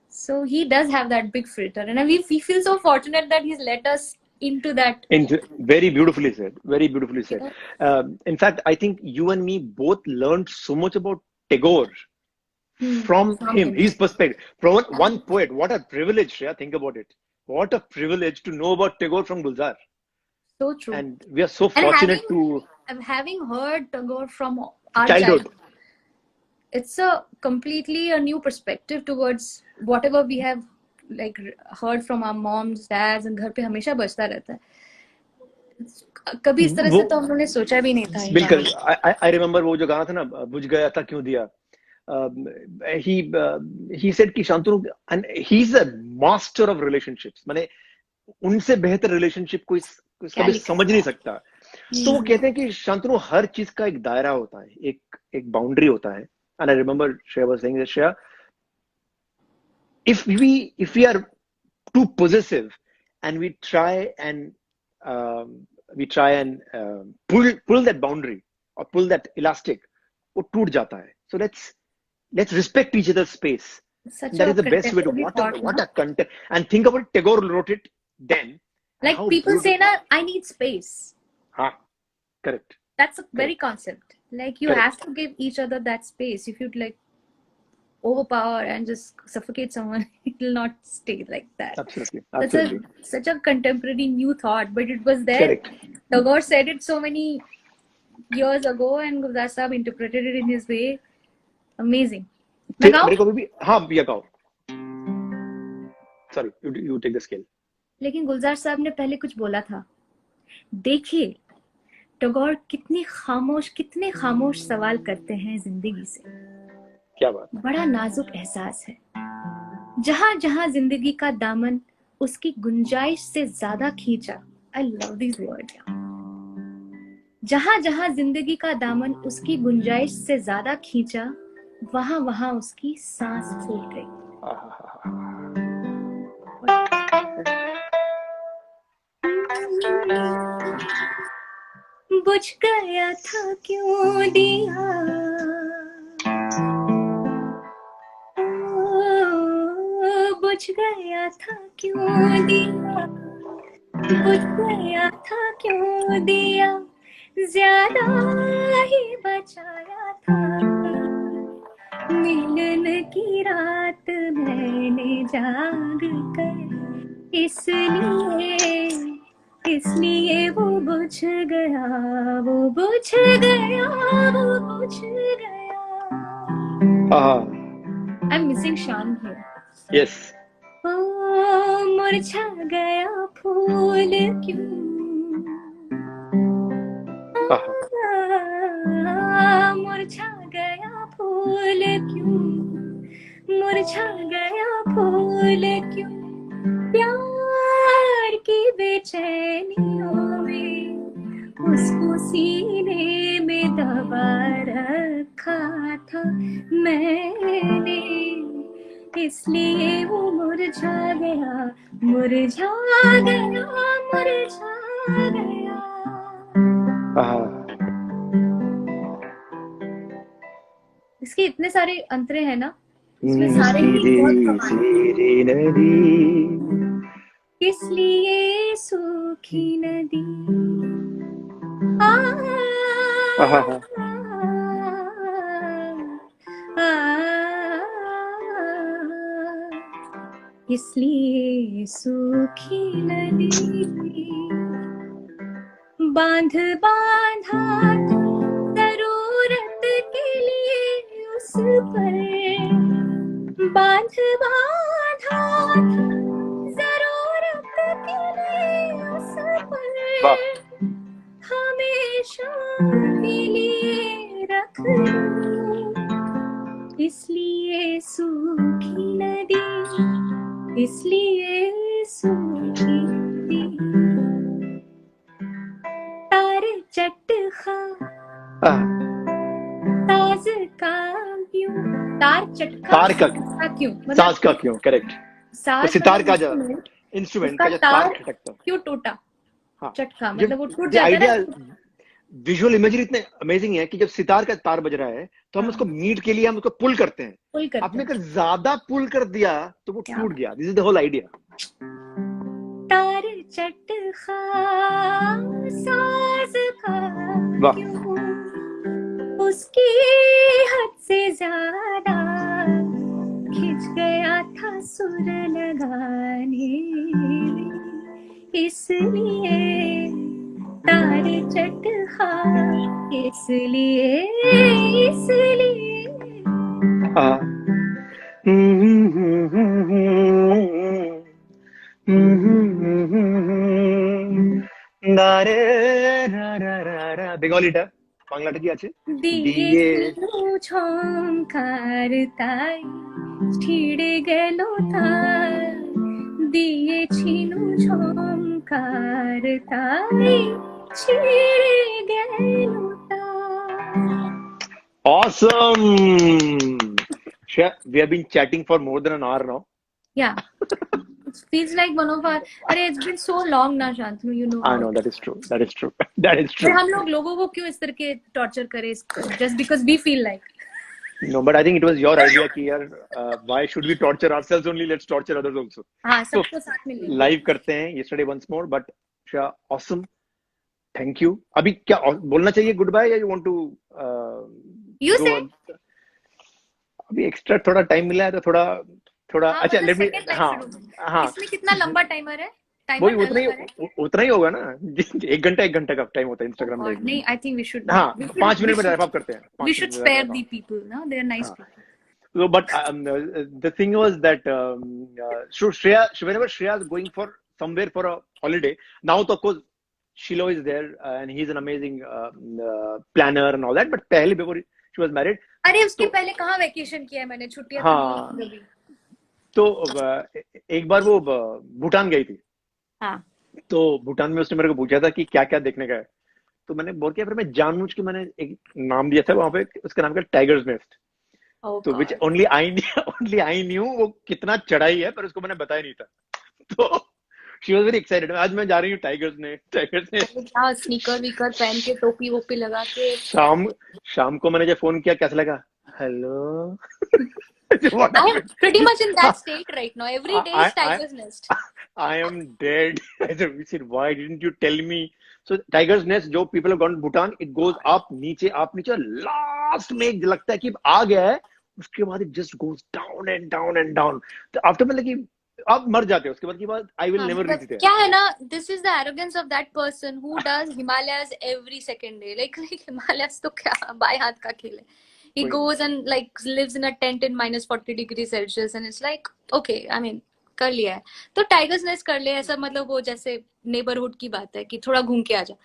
So he does have that big filter, and we feel so fortunate that he's let us into that. Very beautifully said. Very beautifully said. In fact, I think you and me both learned so much about Tagore from him, his perspective. From one poet. What a privilege, Shreya. Think about it. What a privilege to know about Tagore from Gulzar. So true. And we are so fortunate having heard Tagore from our childhood. It's completely a new perspective towards whatever we have, like, heard from our moms, dads, and घर पे हमेशा बजता रहता है. कभी इस तरह से तो हम लोगों ने सोचा भी नहीं था. बिल्कुल. I remember वो जो गाना था ना, बुझ गया था क्यों दिया. He said कि Shantanu, and he's a master of relationships. माने उनसे बेहतर relationship कोई कभी समझ नहीं सकता. तो वो कहते हैं कि शांतनु हर चीज का एक दायरा होता है, एक बाउंड्री होता है. And I remember Shreya was saying that, Shreya, if we are too possessive and we try and pull that boundary or pull that elastic, वो टूट जाता है. So let's respect each other's space. That is the best way to what a content. And think about it, Tagore wrote it then. Like, people say na, I need space. Correct. That's a very concept. Like, you have to give each other that space. If you'd like overpower and just suffocate someone, it will not stay like that. Absolutely. That's such a contemporary new thought, but it was there. Correct. Tagore said it so many years ago, and Gulzar Saab interpreted it in his way. Amazing. मेरे को भी भैया गाओ. Sorry, you take the scale. लेकिन गुलजार साहब ने पहले कुछ बोला था. देखिए, टैगोर कितने खामोश सवाल करते हैं जिंदगी से. क्या बात. बड़ा नाजुक एहसास है. जहां जहां जिंदगी का दामन उसकी गुंजाइश से ज्यादा खींचा. I love these words. जहां जहां जिंदगी का दामन उसकी गुंजाइश से ज्यादा खींचा, वहां वहां उसकी सांस फूल गई. बुझ गया था क्यों दिया, बुझ गया था क्यों दिया, बुझ गया था क्यों दिया, ज्यादा ही बचाया था. मिलन की रात मैंने जाग कर, इसलिए वो बुझ गया, वो बुझ गया, वो बुझ गया. I'm missing Shan here. Yes. ओ मुरझा गया फूल क्यों, मुरझा गया फूल क्यों, मुरझा गया फूल क्यों, प्यार की बेचैनियों में उसको सीने में दबा रखा था मैंने, इसलिए वो मुरझा गया, मुरझा गया, मुरझा गया. इसके इतने सारे अंतरे हैं ना, इसमें सारे ही बहुत कमाल हैं. इसलिए सूखी नदी इसलिए सूखी नदी, बांध बांधा जरूरत के लिए उस पर, बांध बांधा जरूरत के लिए उस पर, हमेशा के लिए रख लूं, इसलिए सूखी नदी, इसलिए सूखी नदी. तार चटखा साज का क्यों, तार चटखा तार का क्यों, साज का क्यों, करेक्ट. तो सितार का जो इंस्ट्रूमेंट का जो तार खटकता क्यों टूटा. हाँ. चटखा मतलब वो टूट जो जाता है. विजुअल इमेजरी इतने अमेजिंग है कि जब सितार का तार बज रहा है तो हम उसको मीट के लिए हम उसको पुल करते हैं. पुल करते आपने अगर ज्यादा पुल कर दिया तो वो टूट गया. This is the whole idea. तार चटखा साज का क्यों, उसकी हद से ज्यादा खिंच गया था सुर लगाने, इसलिए तार चटखा, इसलिए, इसलिए. বেঙ্গলি টা বাংলাটা কি আছে? দিয়ে ঝংকার তাই ছিড়ে গেল তার, দিয়েছিনু ঝংকার তাই ছিড়ে গেল তার. Awesome. Shreya, we have been chatting for more than an hour now. Yeah. It feels like one of our. अरे it's been so long ना Shantanu, you know. I know, that is true. That is true. That is true. हम लोग लोगों को क्यों इस तरह के torture करें just because we feel like. No, but I think it was your idea कि यार why should we torture ourselves only? Let's torture others also. हाँ, सबको साथ में ले. Live करते हैं yesterday once more, but Shreya, awesome. Thank you. अभी क्या बोलना चाहिए goodbye या you want to? You say. अभी एक्स्ट्रा थोड़ा टाइम मिला है तो थोड़ा अच्छा लेट मी. हाँ इसमें कितना लंबा टाइमर है? वही उतना ही होगा ना. 1 घंटा का टाइम होता है इंस्टाग्राम लाइव. नहीं, आई थिंक वी शुड. हाँ, 5 मिनट में रैप अप करते हैं. We should spare the people, no? They are nice people. So, but the thing was that so whenever Shreya is going for somewhere for a holiday, now to of course Shilo is there and he's an amazing planner and all that. But पहले before she was married. अरे उसके पहले कहाँ vacation किया है मैंने, छुट्टियां. हाँ. तो एक बार वो भूटान गई थी. हाँ. तो भूटान में उसने मेरे को पूछा था कि क्या क्या देखने का है. तो मैंने बोल के फिर मैं जानबूझ के मैंने एक नाम दिया था वहां पे, उसका नाम क्या, टाइगर्स नेस्ट. तो विच ओनली आई न्यू वो कितना चढ़ाई है, पर उसको मैंने बताया नहीं था. तो शी वाज वेरी एक्साइटेड. आज मैं जा रही हूँ टाइगर्स नेस्ट. स्नीकर वीकर पहन के, टोपी वोपी लगा के. शाम को मैंने जब फोन किया, कैसा लगा, hello. I am pretty much in that state right now. Every day is Tiger's Nest. I am dead. I said, why didn't you tell me? So Tiger's Nest, जो people have gone to Bhutan, it goes up नीचे. Last में एक लगता है कि आ गया है, उसके बाद it just goes down and down and down. तो after मतलब कि आप मर जाते हो उसके बाद की बात I will never reach there. क्या है ना, this is the arrogance of that person who does Himalayas every second day. Like Himalayas तो क्या बाएं हाथ का खेल है. He कोई- goes and like lives in a tent in minus 40 degrees Celsius and it's like okay, I mean कर लिया है तो टाइगर्स नेस्ट कर ले, ऐसा मतलब वो जैसे नेबरहुड की बात है कि थोड़ा घूम के आ जा.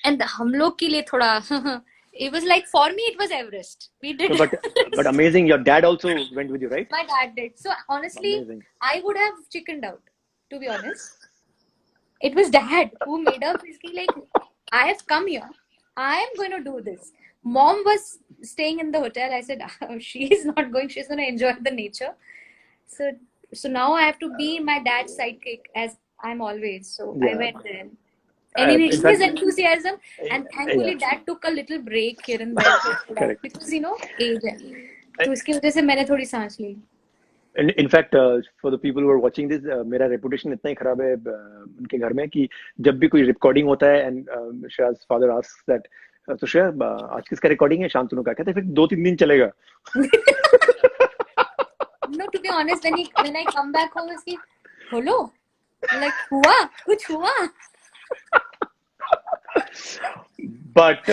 एंड हम लोग के लिए थोड़ा it was like, for me it was Everest. We did So, but amazing. Your dad also went with you, right? my dad did. So honestly, Amazing. I would have chickened out, to be honest. It was dad who made up. He's like, I have come here. I am going to do this. Mom was staying in the hotel. I said, she is not going. She's going to enjoy the nature. So now I have to be my dad's sidekick as I'm always. So I Yeah. went there. Anyway, in his fact- enthusiasm, and thankfully Yeah. dad took a little break here and there Correct. because you know age है. तो इसकी वजह से मैंने थोड़ी सांस ली. In fact, for the people who are watching this, मेरा reputation इतना ही खराब है उनके घर में कि जब भी कोई recording होता है and Shreya's father asks that, तो श्रेया आज किसका recording है, शांतनु का, कहते हैं फिर 2-3 दिन चलेगा. No, to be honest, when I come back home, it's like, hello, like हुआ कुछ हुआ. But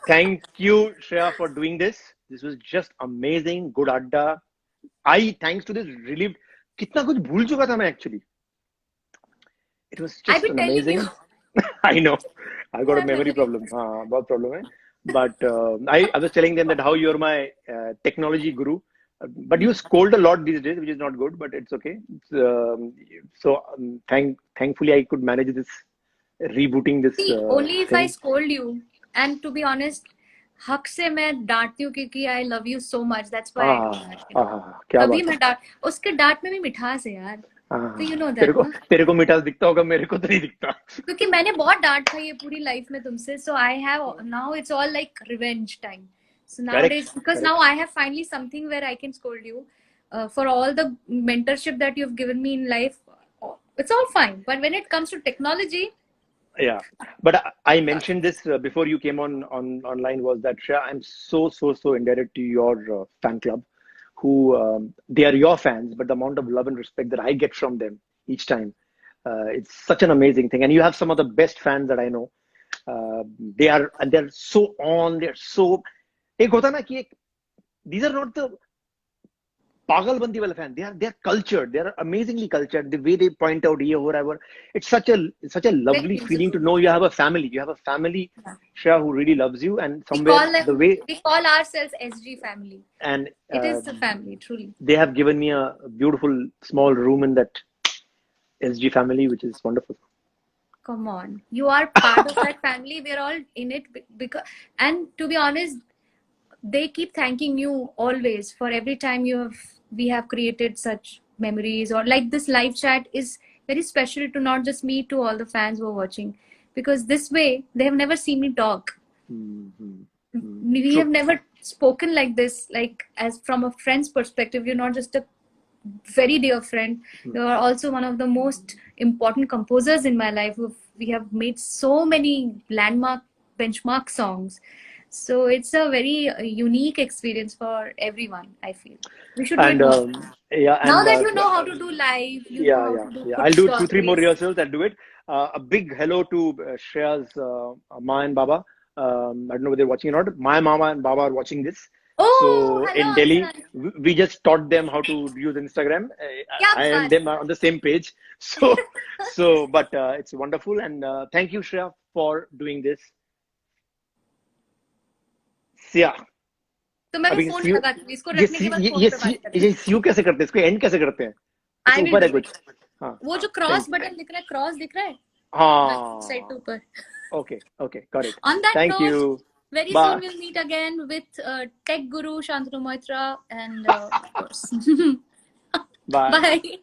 thank you, Shreya, for doing this. This was just amazing. Good adda. I, thanks to this, relieved. कितना कुछ भूल चुका था मैं actually. It was I've just been an telling amazing. you. I know. I got a Yeah, memory memory. problem. हाँ, बहुत problem है. But I was telling them that how you're my technology guru. But you scold a lot these days, which is not good, but it's okay. Thankfully I could manage this, rebooting this. See, only if I thing. scold you, and to be honest, हक से मैं डांटती हूँ क्योंकि I love you so much. That's why I do that. You know? क्या तभी बात मैं डांट, उसके डांट में भी मिठास है यार. है. तो you know तेरे that, को ना? तेरे को मिठास दिखता होगा, मेरे को तो नहीं दिखता. क्योंकि मैंने बहुत डांट खाई है पूरी लाइफ में तुमसे. So I have now it's all like revenge time. So nowadays, because now I have finally something where I can scold you for all the mentorship that you've given me in life. It's all fine, but when it comes to technology, Yeah, but I mentioned this before you came on online, was that Shreya, I'm so indebted to your fan club, who they are your fans, but the amount of love and respect that I get from them each time, it's such an amazing thing. And you have some of the best fans that I know. They're so on. They're so. एक होता ना कि these are not the पागलबंदी वाले fan. They are cultured. They are amazingly cultured. The way they point out here, whatever. It's such a lovely feeling to know you have a family. You have a family, Shreya, who really loves you, and somewhere the way we call ourselves SG family. and It is a family, truly. they have given me a beautiful small room in that SG family, which is wonderful. Come on, you are part of that family. We're all in it because, and to be honest, they keep thanking you always for every time we have created such memories, or like this live chat is very special to not just me, to all the fans who are watching, because this way they have never seen me talk. We have never spoken like this, like as from a friend's perspective. You're not just a very dear friend, you are also one of the most important composers in my life. We have made so many landmark benchmark songs. So it's a very unique experience for everyone, I feel. We should do And it more. yeah, Now and that you know how to do live, you know how to do I'll do 2-3 more stories. rehearsals. I'll do it. A big hello to Shreya's Ma and Baba. I don't know whether they're watching or not. My mama and Baba are watching this. Oh, So hello, in Delhi, Anshul. we just taught them how to use Instagram. Yeah, I and them are on the same page. So, but it's wonderful. And thank you, Shreya, for doing this. Yeah. तो मैं अभी phone CU लगाती हूँ, इसको रखने के बाद phone पे बात करेंगे. ये CU कैसे करते हैं? इसको एंड कैसे करते हैं? I will ऊपर है do कुछ. it. हाँ. वो जो क्रॉस बटन दिख रहा है, क्रॉस दिख रहा है हाँ. साइड ऊपर. Okay, got it. On that Thank note, you. very Bye. soon we'll meet again with tech guru Shantanu Moitra, and of course. Bye. Bye.